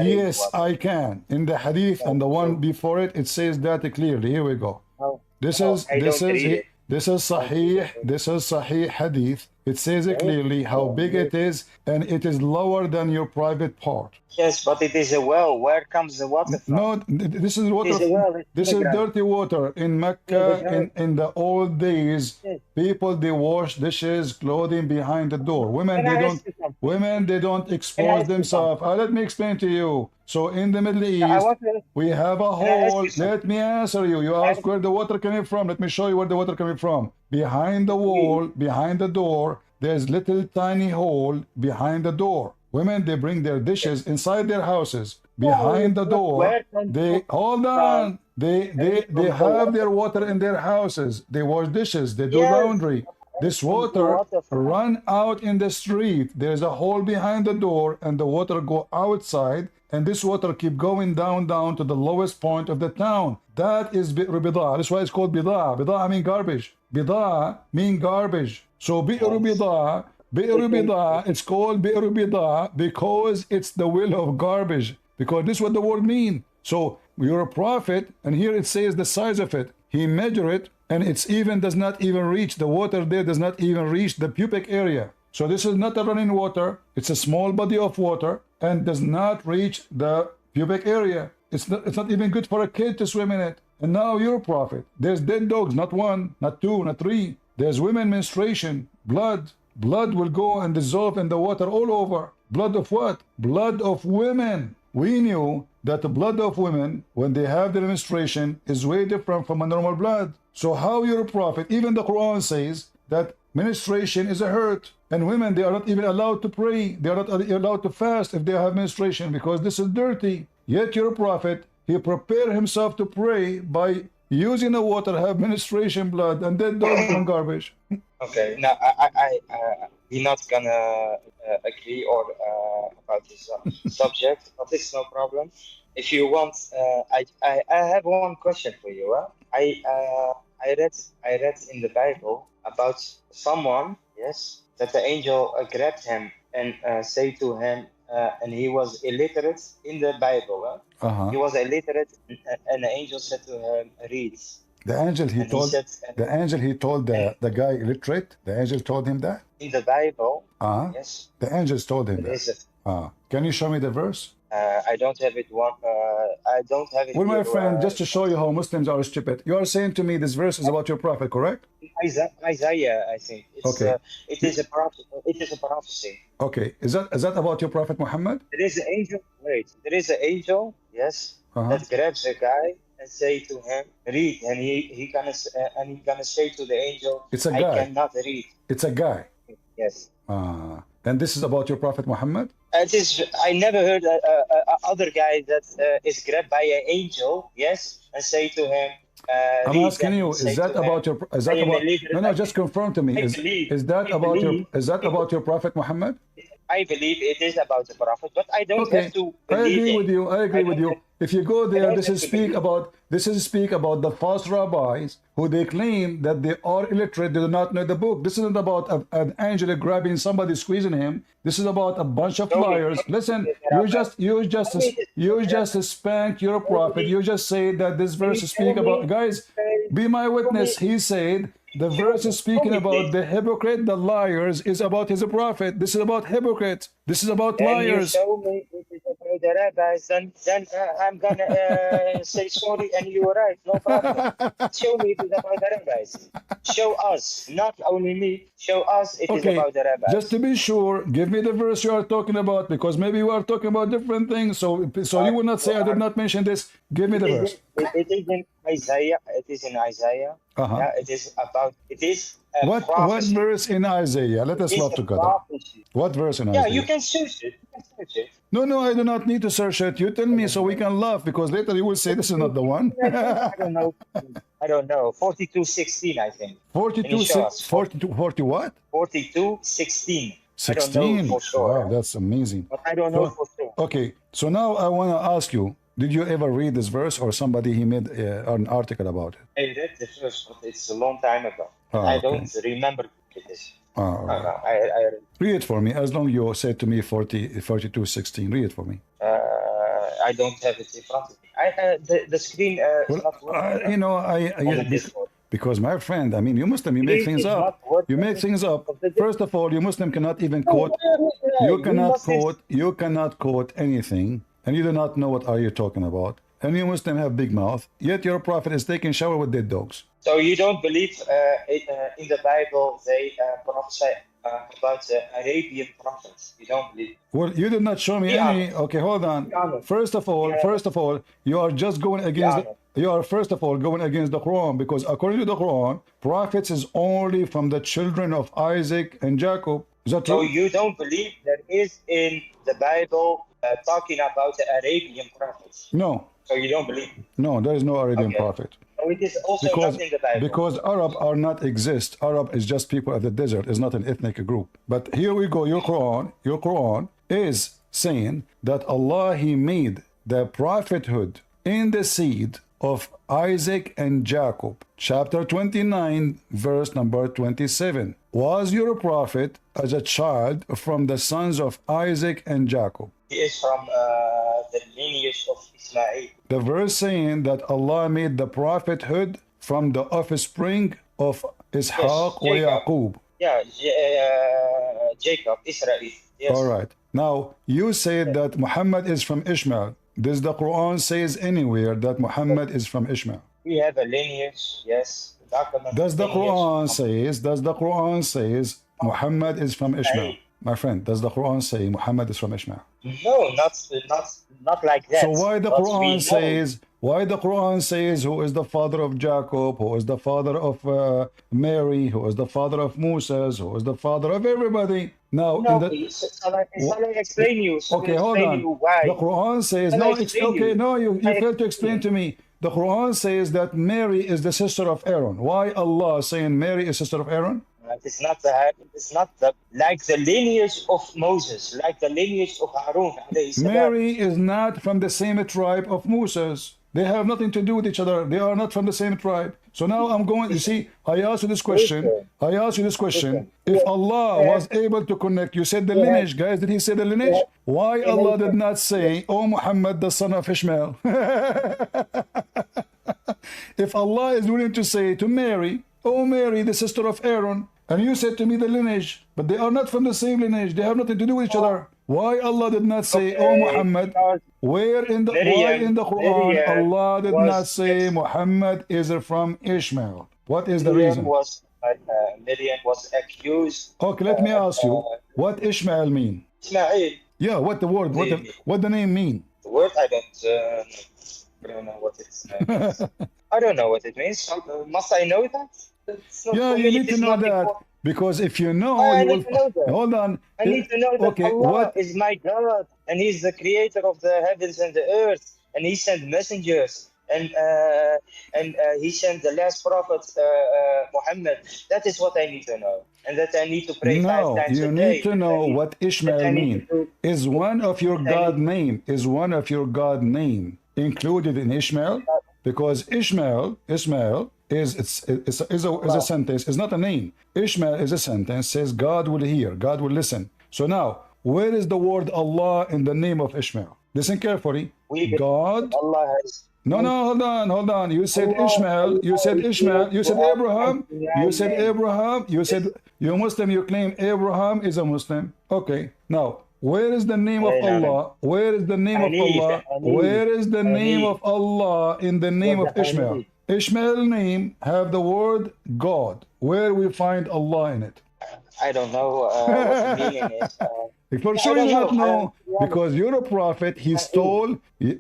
yes, water? I can. In the hadith and the one before it, it says that clearly. Here we go. This is Sahih hadith. It says clearly how big it is, and it is lower than your private part. Yes, but it is a well. Where comes the water from? No, this is water. This is dirty water. In Mecca, in the old days, people, they wash dishes, clothing behind the door. Women they don't expose themselves. Let me explain to you. So in the Middle East, we have a hole. Let me answer you. You ask where the water coming from. Let me show you where the water coming from. Behind the wall, behind the door, there's little tiny hole behind the door. Women, they bring their dishes inside their houses. Behind the door, they hold on. They have their water in their houses. They wash dishes. They do laundry. This water run out in the street. There's a hole behind the door, and the water go outside. And this water keep going down to the lowest point of the town. That is bi'r bida. That's why it's called bida. Bida mean garbage. Bida mean garbage. So bi'r bida, it's called bi'r bida because it's the well of garbage. Because this is what the word mean. So you're a prophet, and here it says the size of it. He measured it, and it's even does not even reach, the water there does not even reach the pubic area. So this is not a running water. It's a small body of water and does not reach the pubic area. It's not even good for a kid to swim in it. And now you're a prophet. There's dead dogs, not one, not two, not three. There's women menstruation, blood. Blood will go and dissolve in the water all over. Blood of what? Blood of women. We knew that the blood of women, when they have their menstruation, is way different from a normal blood. So how you're a prophet? Even the Quran says that menstruation is a hurt, and women, they are not even allowed to pray. They are not allowed to fast if they have menstruation, because this is dirty. Yet you're a prophet. He prepared himself to pray by using the water, have menstruation blood, and dead dogs and garbage. Okay, now we're not gonna agree or about this subject, but it's no problem. If you want, I have one question for you. I read in the Bible about someone, yes, that the angel grabbed him and say to him, and he was illiterate in the Bible. He was illiterate, and the angel said to him, "Read." The angel he told the guy illiterate. The angel told him that in the Bible. Yes. The angels told him that. Can you show me the verse? I don't have it. I don't have it. Well, my friend, just to show you how Muslims are stupid, you are saying to me this verse is about your prophet, correct? Isaiah, I think. Okay. It is a prophet. It is a prophecy. Okay. Is that about your prophet Muhammad? There is an angel. Wait. There is an angel. Yes. That grabs a guy and say to him, "Read," and he gonna say to the angel, "It's a guy. I cannot read." It's a guy. Yes. And this is about your prophet Muhammad? It is. I never heard other guy that is grabbed by an angel, yes, and say to him. I'm asking you, is that about your? Is that about? No, just confirm to me. Is that about your prophet Muhammad? I believe it is about the prophet, but I don't have to. I agree with you. I agree with you. If you go there, this is speak about the false rabbis who they claim that they are illiterate, they do not know the book. This isn't about an angel grabbing somebody, squeezing him. This is about a bunch of liars. Listen, you just spank your prophet. You just say that this verse speak about, guys, be my witness. He said the verse is speaking about the hypocrite, the liars, is about his prophet. This is about hypocrites. This is about liars. You show me it is about the rabbis, then I'm gonna say sorry, and you're right. No problem. Show me it is about the rabbis. Show us, not only me. Show us it is about the rabbis. Just to be sure, give me the verse you are talking about, because maybe you are talking about different things. So you will not say I did not mention this. Give me the verse. It is in Isaiah. It is in Isaiah. Yeah, it is about. It is. What verse in Isaiah? Let us love together. What verse in Isaiah? Yeah, you can search it. No, I do not need to search it. You tell me so we can laugh, because later you will say this is not the one. I don't know. 42:16, I think. 40 what? 42:16. 16. For sure. Wow, that's amazing. But I don't know for sure. Okay, so now I want to ask you, did you ever read this verse, or somebody he made an article about it? I read the verse, but it's a long time ago. I don't remember this. Read it for me, as long you said to me 42:16. Read it for me. I don't have it in front of me. The screen is not working. Because my friend, I mean, you Muslim, you make things up. You make things up. First of all, you Muslim cannot even quote. You cannot quote anything, and you do not know what are you talking about. And you Muslim have big mouth. Yet your prophet is taking shower with dead dogs. So you don't believe in the Bible they prophesy about the Arabian prophets? You don't believe? Well, you did not show me any. Okay, hold on. First of all, you are just going against. You are first of all going against the Quran, because according to the Quran, prophets is only from the children of Isaac and Jacob. Is that true? So you don't believe there is in the Bible talking about the Arabian prophets? No. So you don't believe? No, there is no Arabian prophet. So it is also not in the Bible. Because Arab are not exist. Arab is just people of the desert. It's not an ethnic group. But here we go. Your Quran is saying that Allah, He made the prophethood in the seed of Isaac and Jacob. Chapter 29, verse number 27. Was your prophet as a child from the sons of Isaac and Jacob? He is from the lineage of Ismail. The verse saying that Allah made the prophethood from the offspring of Ishaq or Yaqub. Yeah, Jacob, Israel. Yes. All right. Now, you said that Muhammad is from Ishmael. Does the Quran says anywhere that Muhammad is from Ishmael? We have a lineage, yes. Does the Quran says Muhammad is from Ishmael? My friend, does the Quran say Muhammad is from Ishmael? No, not like that. So why the But we Quran know. says, who is the father of Jacob, who is the father of Mary, who is the father of Moses, who is the father of everybody? Now, No, in the shall I explain you? Shall I okay, hold explain on. you why? The Quran says Shall I no. It's explain okay. you? No, you I failed to explain to me. The Quran says that Mary is the sister of Aaron. Why Allah saying Mary is sister of Aaron? It's not like the lineage of Moses, like the lineage of Harun alayhi salam. Mary is not from the same tribe of Moses. They have nothing to do with each other. They are not from the same tribe. So now I'm going, you see, I asked you this question. If Allah was able to connect, you said the lineage, guys, did he say the lineage? Why Allah did not say, oh Muhammad, the son of Ishmael? If Allah is willing to say to Mary, oh Mary, the sister of Aaron, and you said to me the lineage, but they are not from the same lineage, they have nothing to do with each other. Why Allah did not say, oh Muhammad? Why in the Quran Allah did not say Muhammad is from Ishmael? What is the reason? Miriam was accused. Okay, let me ask you, what Ishmael mean? Ismail. Yeah, what the word, what the name mean? The word I don't know what it means. I don't know what it means. Must I know that? Yeah, you need to know that. Because if you know, you will. Hold on. I need to know that Allah is my God, and He's the creator of the heavens and the earth, and He sent messengers, and He sent the last prophet, Muhammad. That is what I need to know, and that I need to pray 5 times a day. You need to know what Ishmael means. Is one of your God name? Is one of your God name included in Ishmael? Because Ishmael is a sentence, it's not a name. Ishmael is a sentence, says God will hear, God will listen. So now, where is the word Allah in the name of Ishmael? Listen carefully. God. Allah has. No, hold on. You said Ishmael, you said Abraham, you said you're Muslim, you claim Abraham is a Muslim. Okay, now, where is the name of Allah? Where is the name of Allah? Where is the name of Allah in the name of Ishmael? Ishmael name have the word God. Where we find Allah in it? I don't know what the meaning is. For sure you do not know, because you're a prophet, he stole, he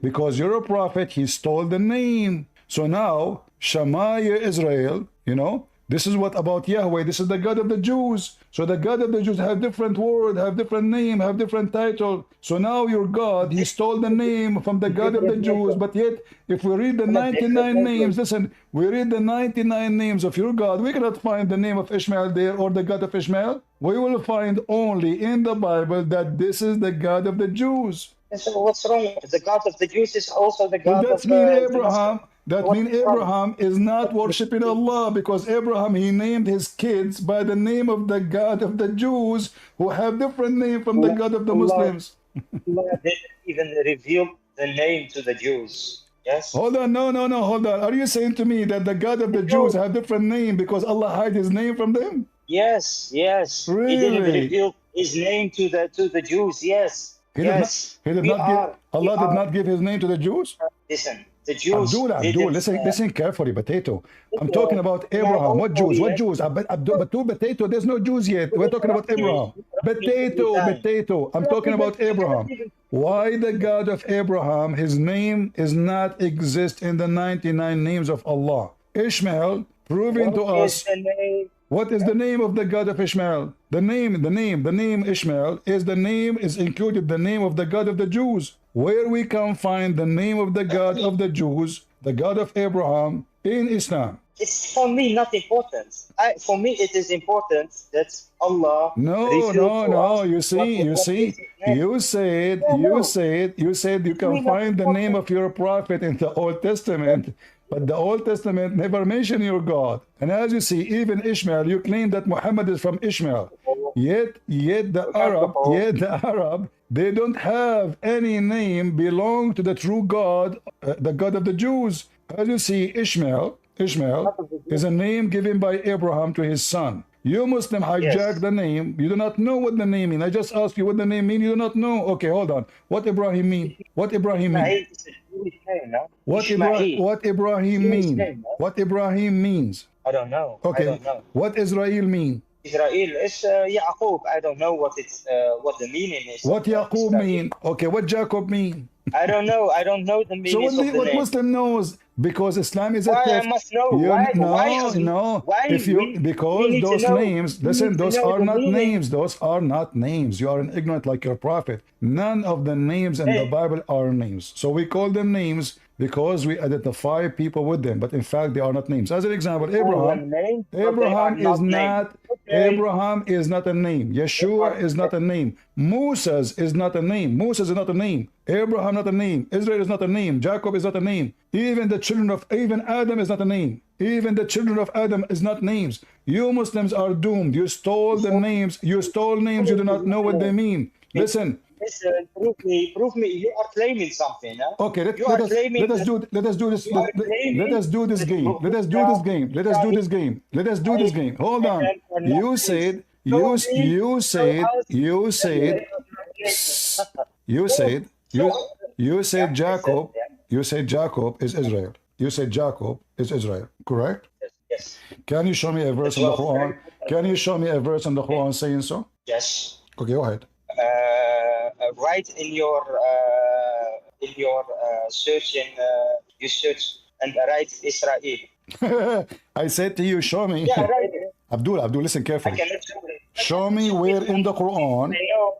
stole the name. So now, Shema Israel, you know, this is what about Yahweh, this is the God of the Jews. So the God of the Jews have different word, have different name, have different title. So now your God, he stole the name from the God of the Jews, but yet if we read the 99 names, listen, we read the 99 names of your God, we cannot find the name of Ishmael there or the God of Ishmael. We will find only in the Bible that this is the God of the Jews. So what's wrong? The God of the Jews is also the God of Abraham. That means Abraham is not worshiping Allah, because Abraham, he named his kids by the name of the God of the Jews, who have different name from the God of the Muslims. Allah didn't even reveal the name to the Jews. Yes. Hold on, no, hold on. Are you saying to me that the God of the Jews have different name because Allah hide his name from them? Yes. Really? He didn't reveal his name to the Jews. Yes. Allah did not give his name to the Jews? Listen, the Jews. Abdul, listen carefully, Potato. I'm talking about Abraham. What Jews? Potato, there's no Jews yet. We're talking about Abraham. Potato. I'm talking about Abraham. Why the God of Abraham, his name is not exist in the 99 names of Allah? Ishmael, proving to us. What is the name of the God of Ishmael? The name Ishmael is included the name of the God of the Jews. Where we can find the name of the God of the Jews, the God of Abraham, in Islam? It's for me not important. For me it is important that Allah. No. You said you can find the name of your prophet in the Old Testament. But the Old Testament never mentioned your God. And as you see, even Ishmael, you claim that Muhammad is from Ishmael. Yet the Arab, they don't have any name belong to the true God, the God of the Jews. As you see, Ishmael is a name given by Abraham to his son. You Muslim hijack the name. You do not know what the name means. I just asked you what the name means. You do not know. Okay, hold on. What Ibrahim mean? What Ibrahim mean? What Ibrahim means? I don't know. Okay. What Israel mean? Israel is Yaqub. I don't know what it's what the meaning is. What Yaqub Israel. mean? Okay, what Jacob mean? I don't know. I don't know the So meaning of the what name. Muslim knows? Because Islam is a Why I theft. must know? You, Why? no, Why? no. Why If you we because need to those know? names, We listen, need to those know are the not meaning. names. Those are not names. You are an ignorant like your prophet. None of the names in the Hey. Bible are names. So we call them names because we identify people with them, but in fact they are not names. As an example, Call Abraham. them names, but they are Abraham is not names. not. Okay. Abraham is not a name. Yeshua is not a name. Moses is not a name. Moses is not a name. Abraham not a name. Israel is not a name. Jacob is not a name. Even the children of even Adam is not a name. Even the children of Adam is not names. You Muslims are doomed. You stole the names. You stole names. You do not know what they mean. Listen. Listen, prove me. You are claiming something, huh? Okay, You are claiming let us do this. you are claiming Let us do this game. Let us do this game. Let us do this game. Let us do this game. Hold on. You said you said Jacob. You said Jacob is Israel. You said Jacob is Israel. Correct? Yes. Can you show me a verse in the Quran? Can you show me a verse in the Quran saying so? Yes. Okay, go ahead. Write in your search you search and write Israel. I said to you, show me. Yeah, right. Abdul, listen I carefully. cannot show it. Show me where in the Quran.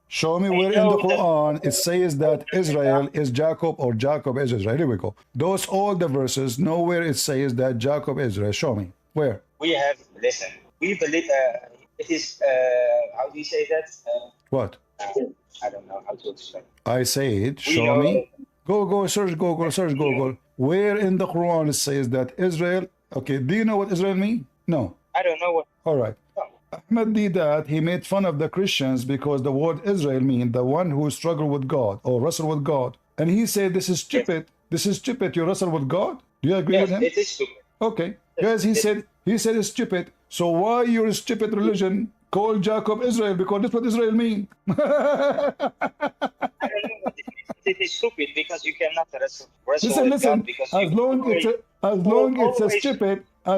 Show me where in the Quran it says that Israel is Jacob or Jacob is Israel. Here we go. Those all the verses, nowhere it says that Jacob is Israel. Show me. Where? We have, listen, we believe it is, how do you say that? What? I don't know how to explain. I said, show me. Go, search Google. Where in the Quran it says that Israel, okay, do you know what Israel mean? No. I don't know what. All right. Ahmed did that. He made fun of the Christians because the word Israel means the one who struggle with God or wrestle with God. And he said, this is stupid. This is stupid. You wrestle with God? Do you agree with him? It is stupid. Okay. Guys, he said it's stupid. So why your stupid religion call Jacob Israel? Because that's what Israel mean. I don't know what it is stupid because you cannot wrestle with God because as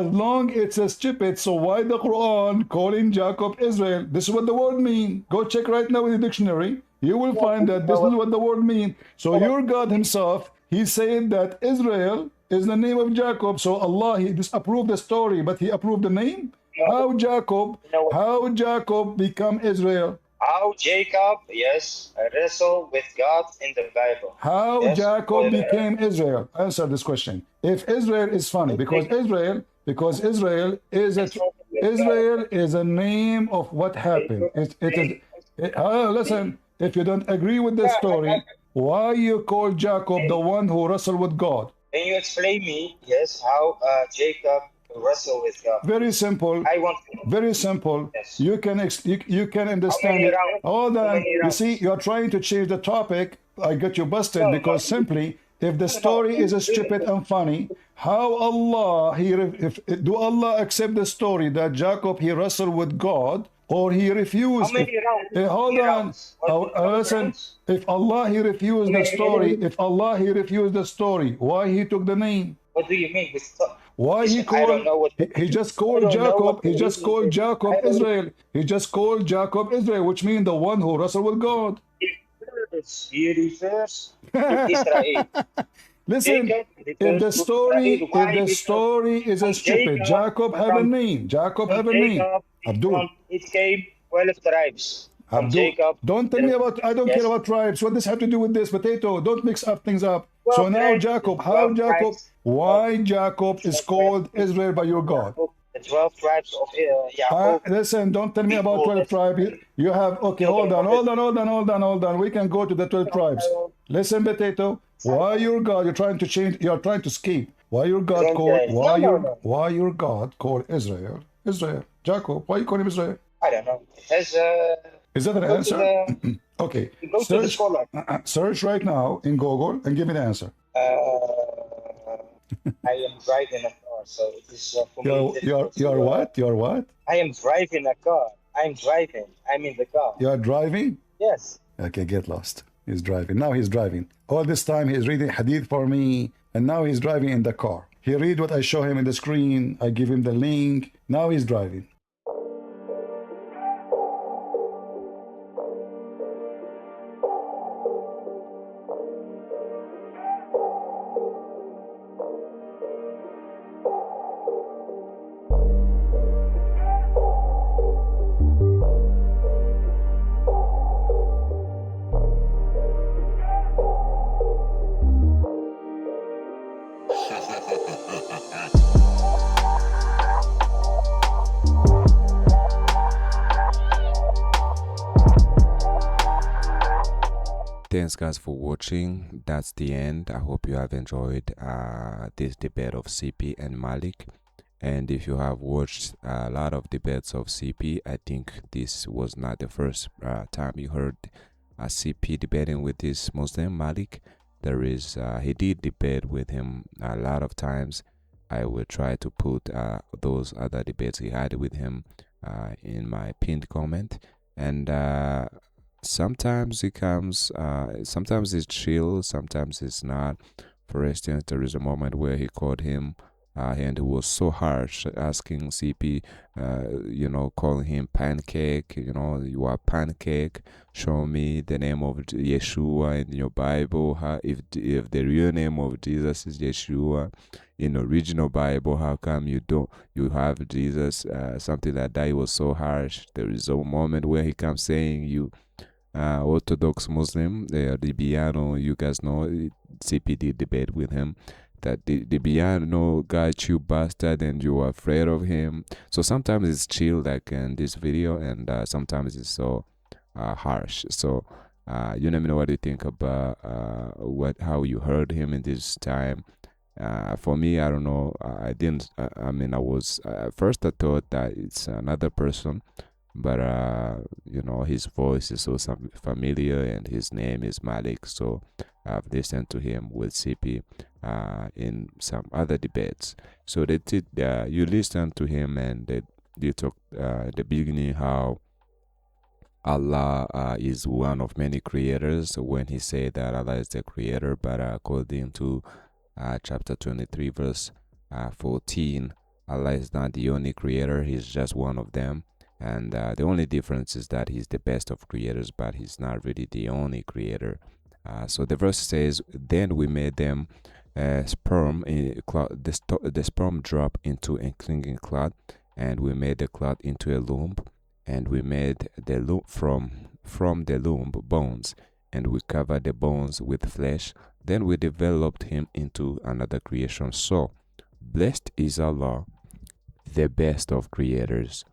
long it's a stupid, so why the Quran calling Jacob Israel? This is what the word mean. Go check right now in the dictionary. You will find that this is what the word mean. So your God himself, he said that Israel is the name of Jacob. So Allah, he disapproved the story, but he approved the name. How Jacob become Israel? How Jacob, yes, wrestle with God in the Bible. How yes, Jacob became Israel? Answer this question. If Israel is funny, because Israel is a name of what happened. Listen, if you don't agree with the story, why you call Jacob the one who wrestled with God? Can you explain me, yes, how Jacob wrestle with God? Very simple. I want to know. Very simple. Yes. You can understand it. Hold on. You see, you are trying to change the topic. I got you busted because simply, if the story is stupid and funny, how Allah do Allah accept the story that Jacob he wrestled with God or he refused? How many rounds? Hold on. Listen. If Allah he refused the story, why he took the name? What do you mean? Why he called? He just called Jacob. He just called Jacob Israel. He just called Jacob Israel, which means the one who wrestled with God. He refers to Israel. Listen, if the story is a stupid, Jacob have a name. Jacob have a name. Abdul. It came 12 tribes. Abdul, don't tell me about. I don't care about tribes. What does have to do with this? Potato. Don't mix up things up. So now Jacob, why Jacob is called Israel by your God? The 12 tribes of Yaakov. Listen, don't tell me about 12 tribes. You have, okay, hold on. We can go to the 12 tribes. Listen, Potato, why your God, you're trying to escape. Why your God called Israel? Jacob, why you call him Israel? I don't know. Is that an answer? Okay. Search right now in Google and give me the answer. I am driving a car, so it is for me. You're what? You're what? I am driving a car. I'm driving. I'm in the car. You are driving? Yes. Okay, get lost. He's driving. Now he's driving. All this time he's reading hadith for me, and now he's driving in the car. He read what I show him in the screen. I give him the link. Now he's driving. thanks guys for watching. That's the end. I hope you have enjoyed this debate of CP and Malik. And if you have watched a lot of debates of CP, I think this was not the first time you heard a CP debating with this Muslim Malik. There is he did debate with him a lot of times. I will try to put those other debates he had with him in my pinned comment. And sometimes it comes, sometimes it's chill, sometimes it's not. For instance, there is a moment where he called him and it was so harsh, asking CP, calling him pancake. You are pancake. Show me the name of Yeshua in your Bible. If the real name of Jesus is Yeshua in the original Bible, how come you have Jesus? Something like that. It was so harsh. There is a moment where he comes saying, you Orthodox Muslim, the Biano, you guys know, CP did debate with him, that the Biano got you bastard and you are afraid of him. So sometimes it's chill like in this video, and sometimes it's so harsh. So you let me know what you think about how you heard him in this time. For me, I don't know. I didn't. I mean, I was at first I thought that it's another person, but his voice is so familiar and his name is Malik. So I've listened to him with CP in some other debates. So they did. You listen to him and they talk at the beginning how Allah is one of many creators. When he said that Allah is the creator, but according to chapter 23 verse 14, Allah is not the only creator, he's just one of them. And the only difference is that he's the best of creators, but he's not really the only creator. So the verse says, then we made them sperm in cloud, the sperm drop into a clinging cloud, and we made the cloud into a loom, and we made the loom from the loom bones, and we covered the bones with flesh. Then we developed him into another creation. So blessed is Allah, the best of creators.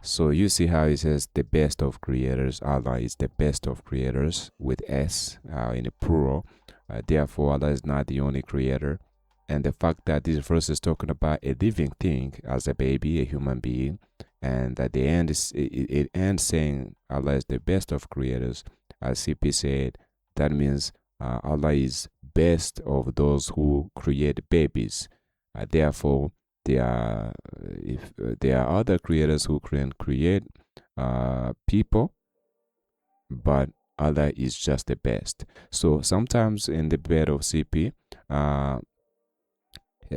So you see how it says the best of creators. Allah is the best of creators with S in the plural. Therefore, Allah is not the only creator. And the fact that this verse is talking about a living thing as a baby, a human being, and at the end it ends saying Allah is the best of creators, as CP said, that means Allah is best of those who create babies. Therefore, there are other creators who can create people, but Allah is just the best. So sometimes in the debate of CP,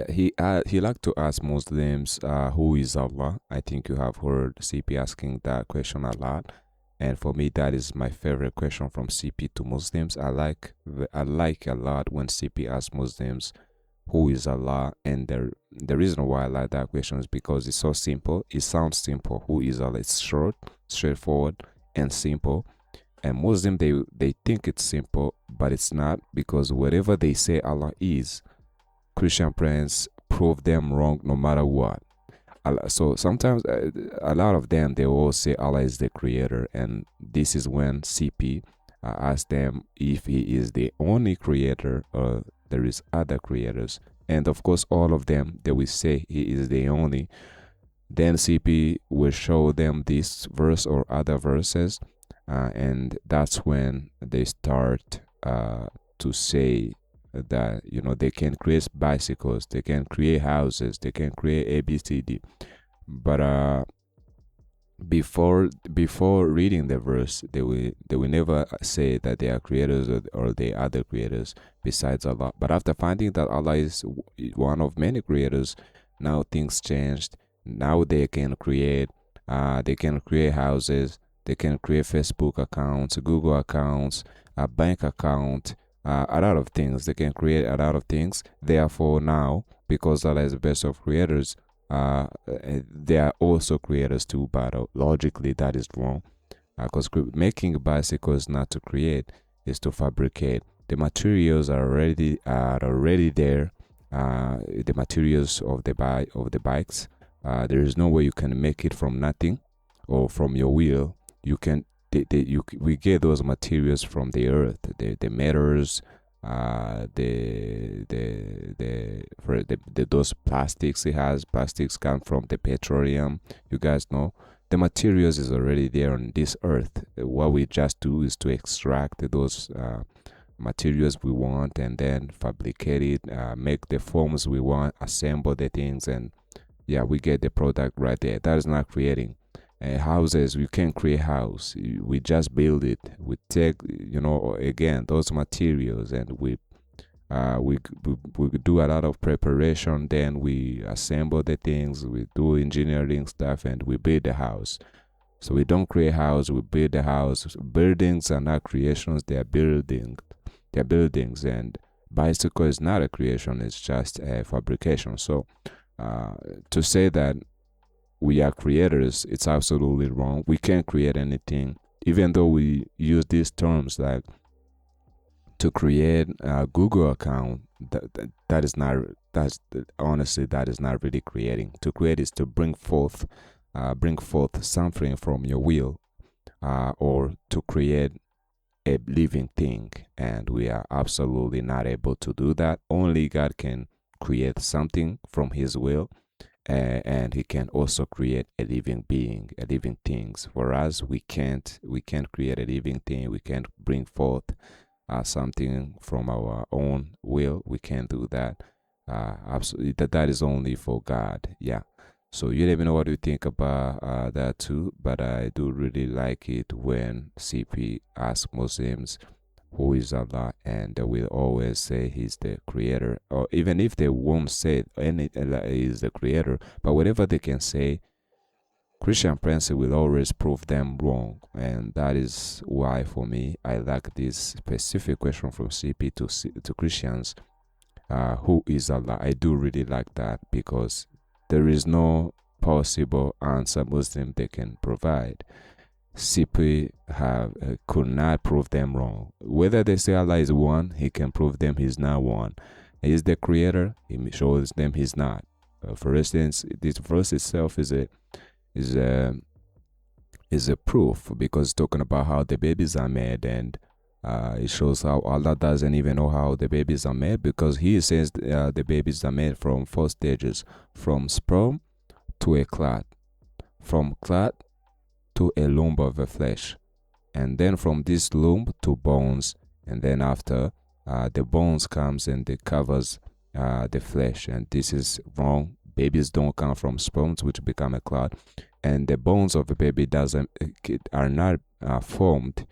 he like to ask Muslims who is Allah. I think you have heard CP asking that question a lot, and for me that is my favorite question from CP to Muslims. I like a lot when CP asks Muslims who is Allah, and the reason why I like that question is because it's so simple. It sounds simple. Who is Allah? It's short, straightforward, and simple. And Muslim, they think it's simple, but it's not, because whatever they say Allah is, Christian Prince prove them wrong no matter what. So sometimes a lot of them, they all say Allah is the creator, and this is when CP asks them if he is the only creator or there is other creators. And of course all of them, they will say he is the only. Then CP will show them this verse or other verses, and that's when they start to say that they can create bicycles, they can create houses, they can create ABCD. But before reading the verse, they will never say that they are creators or they are other creators besides Allah. But after finding that Allah is one of many creators, now things changed. Now they can create houses, they can create Facebook accounts, Google accounts, a bank account, a lot of things. They can create a lot of things. Therefore now, because Allah is the best of creators, they are also creators too, but logically that is wrong, because making a bicycle is not to create, is to fabricate. The materials are already there. The materials of the bikes, there is no way you can make it from nothing or from your wheel. You can we get those materials from the earth, the metals, those plastics it has. Plastics come from the petroleum. You guys know the materials is already there on this earth. What we just do is to extract those materials we want and then fabricate it, make the forms we want, assemble the things, and yeah, we get the product right there. That is not creating. Houses, we can't create house, we just build it. We take, again, those materials, and we do a lot of preparation, then we assemble the things, we do engineering stuff, and we build the house. So we don't create house, we build the house. Buildings are not creations, they're buildings, and bicycle is not a creation, it's just a fabrication. So to say that we are creators, it's absolutely wrong. We can't create anything, even though we use these terms like to create a Google account. That is not, honestly, that is not really creating. To create is to bring forth something from your will, or to create a living thing, and we are absolutely not able to do that. Only God can create something from his will, and he can also create a living being, a living things. For us, we can't create a living thing. We can't bring forth something from our own will. We can't do that. Absolutely, that is only for God. Yeah. So you let me know what you think about that too. But I do really like it when CP asks Muslims who is Allah, and they will always say he's the creator, or even if they won't say any is the creator, but whatever they can say, Christian Prince will always prove them wrong. And that is why, for me, I like this specific question from CP to Christians, who is Allah. I do really like that, because there is no possible answer Muslim they can provide. CP could not prove them wrong. Whether they say Allah is one, he can prove them he's not one. He is the creator, he shows them he's not. For instance, this verse itself is a proof, because it's talking about how the babies are made, and it shows how Allah doesn't even know how the babies are made, because he says the babies are made from 4 stages: from sperm to a clot, from clot to a lump of the flesh, and then from this lump to bones, and then after the bones comes and it covers the flesh. And this is wrong. Babies don't come from sperms, which become a clot, and the bones of the baby are not formed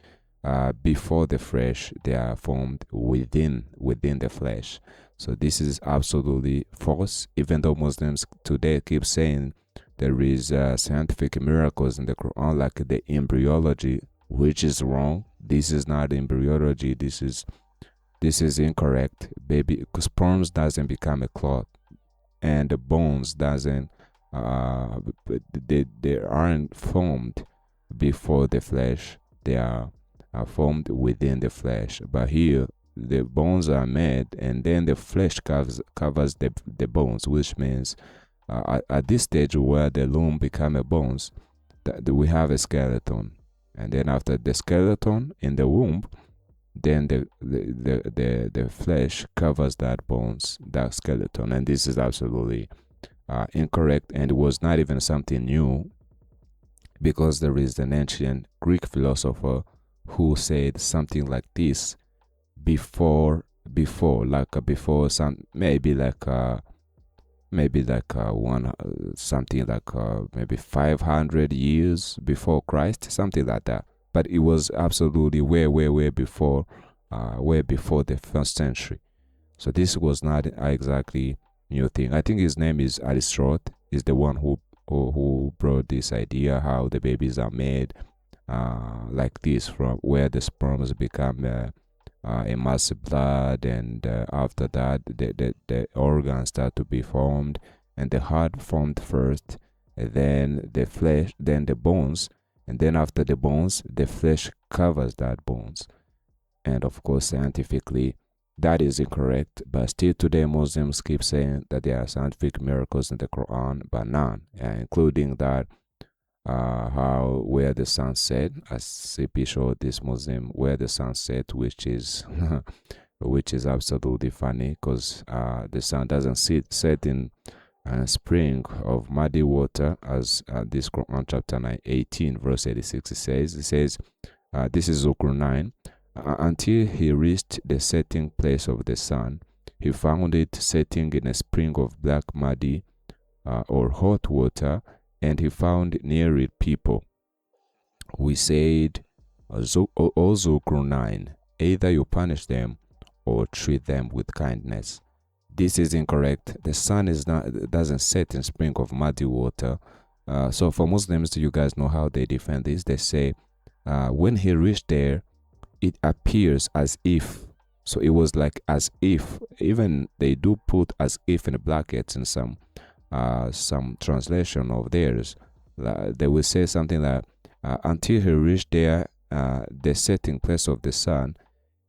before the flesh. They are formed within the flesh. So this is absolutely false, even though Muslims today keep saying there is scientific miracles in the Quran, like the embryology, which is wrong. This is not embryology. This is incorrect. Baby sperms doesn't become a clot, and the bones doesn't. They aren't formed before the flesh. They are formed within the flesh. But here, the bones are made, and then the flesh covers the bones, which means at this stage where the lump become a bones, we have a skeleton, and then after the skeleton in the womb, then the flesh covers that bones, that skeleton. And this is absolutely incorrect, and it was not even something new, because there is an ancient Greek philosopher who said something like this before some maybe maybe 500 years before Christ, something like that. But it was absolutely way before the 1st century. So this was not exactly new thing. I think his name is Aristotle, is the one who brought this idea how the babies are made like this, from where the sperms become a massive blood, and after that the organs start to be formed, and the heart formed first, and then the flesh, then the bones, and then after the bones, the flesh covers that bones. And of course, scientifically, that is incorrect, but still today Muslims keep saying that there are scientific miracles in the Quran, but none, including that how where the sun set, as CP showed this Muslim where the sun set, which is which is absolutely funny, because the sun doesn't set in a spring of muddy water, as this Quran chapter 18 verse 86 it says this is Zukur 9. Until he reached the setting place of the sun, he found it setting in a spring of black muddy or hot water, and he found near it people. We said, O Zukur 9, either you punish them or treat them with kindness. This is incorrect. The sun doesn't set in spring of muddy water. So for Muslims, you guys know how they defend this. They say, when he reached there, it appears as if. So it was like as if. Even they do put as if in the brackets in some translation of theirs. They will say something like, until he reached there, the setting place of the sun,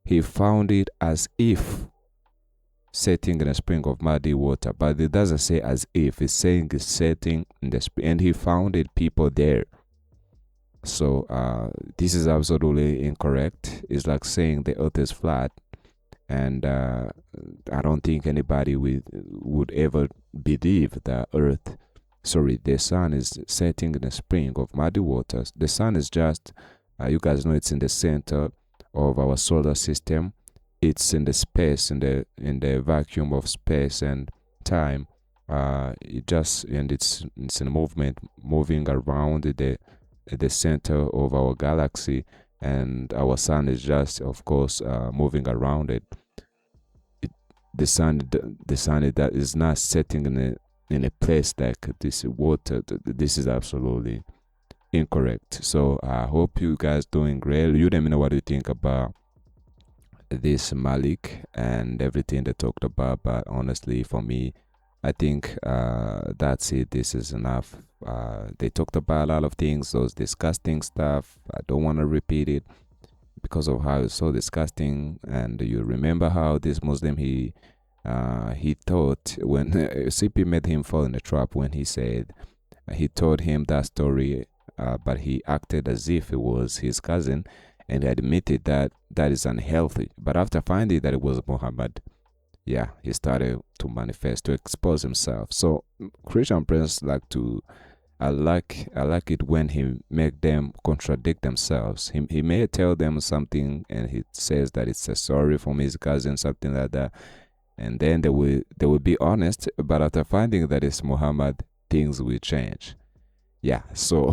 he found it as if setting in a spring of muddy water. But it doesn't say as if. It's saying it's setting in the spring, and he found it people there. So this is absolutely incorrect. It's like saying the earth is flat, and I don't think anybody would ever believe that the sun is setting in a spring of muddy waters. The sun is just, you guys know, it's in the center of our solar system. It's in the space, in the vacuum of space and time. It's in movement, moving around the center of our galaxy, and our sun is just, of course, moving around it. The sun that is not setting in a place like this water. This is absolutely incorrect. So I hope you guys doing great. You let me know what you think about this Malik and everything they talked about. But honestly, for me, I think that's it. This is enough. They talked about a lot of things, those disgusting stuff. I don't want to repeat it because of how it's so disgusting. And you remember how this Muslim, he thought when CP made him fall in the trap when he said he told him that story, but he acted as if it was his cousin, and he admitted that that is unhealthy. But after finding that it was Muhammad, yeah, he started to manifest, to expose himself. So Christian Prince I like it when he make them contradict themselves. He may tell them something and he says that it's a sorry from his cousin, something like that, and then they will be honest. But after finding that it's Muhammad, things will change. Yeah. So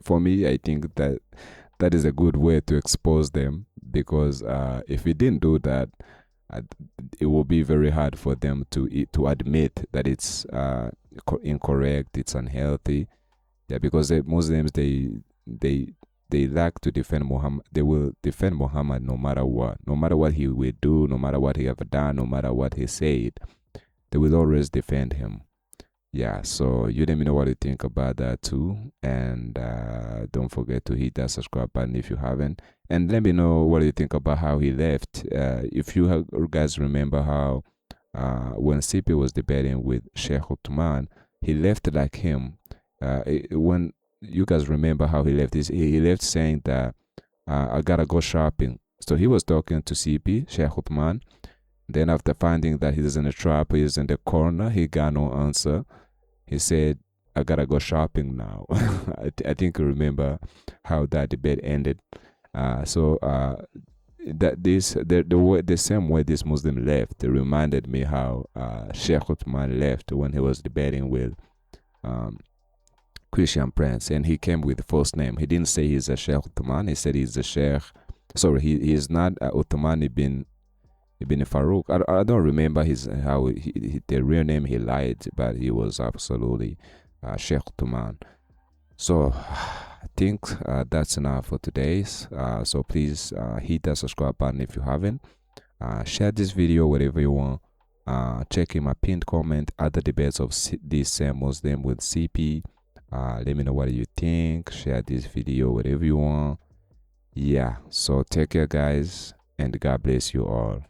for me, I think that is a good way to expose them, because if he didn't do that, it will be very hard for them to admit that it's incorrect, it's unhealthy. Yeah, because the Muslims, they like to defend Muhammad. They will defend Muhammad no matter what he will do, no matter what he have done, no matter what he said. They will always defend him. Yeah, so you let me know what you think about that too, and don't forget to hit that subscribe button if you haven't, and let me know what you think about how he left. If you guys remember how when CP was debating with Sheikh Uthman, he left like him. When you guys remember how he left, he left saying that I gotta go shopping. So he was talking to CP, Sheikh Uthman. Then after finding that he's in a trap, he's in the corner, he got no answer. He said, I gotta go shopping now. I think you remember how that debate ended. The same way this Muslim left, it reminded me how Sheikh Uthman left when he was debating with Christian Prince, and he came with the first name. He didn't say he's a Sheikh Uthman. He said he's a Sheikh. Sorry, he is not Uthman ibn Farouk. I don't remember the real name. He lied, but he was absolutely Sheikh Uthman. So I think that's enough for today's. So please hit that subscribe button if you haven't. Share this video wherever you want. Check in my pinned comment other debates of this same Muslim with CP. Let me know what you think. Share this video wherever you want. Yeah, so take care guys, and God bless you all.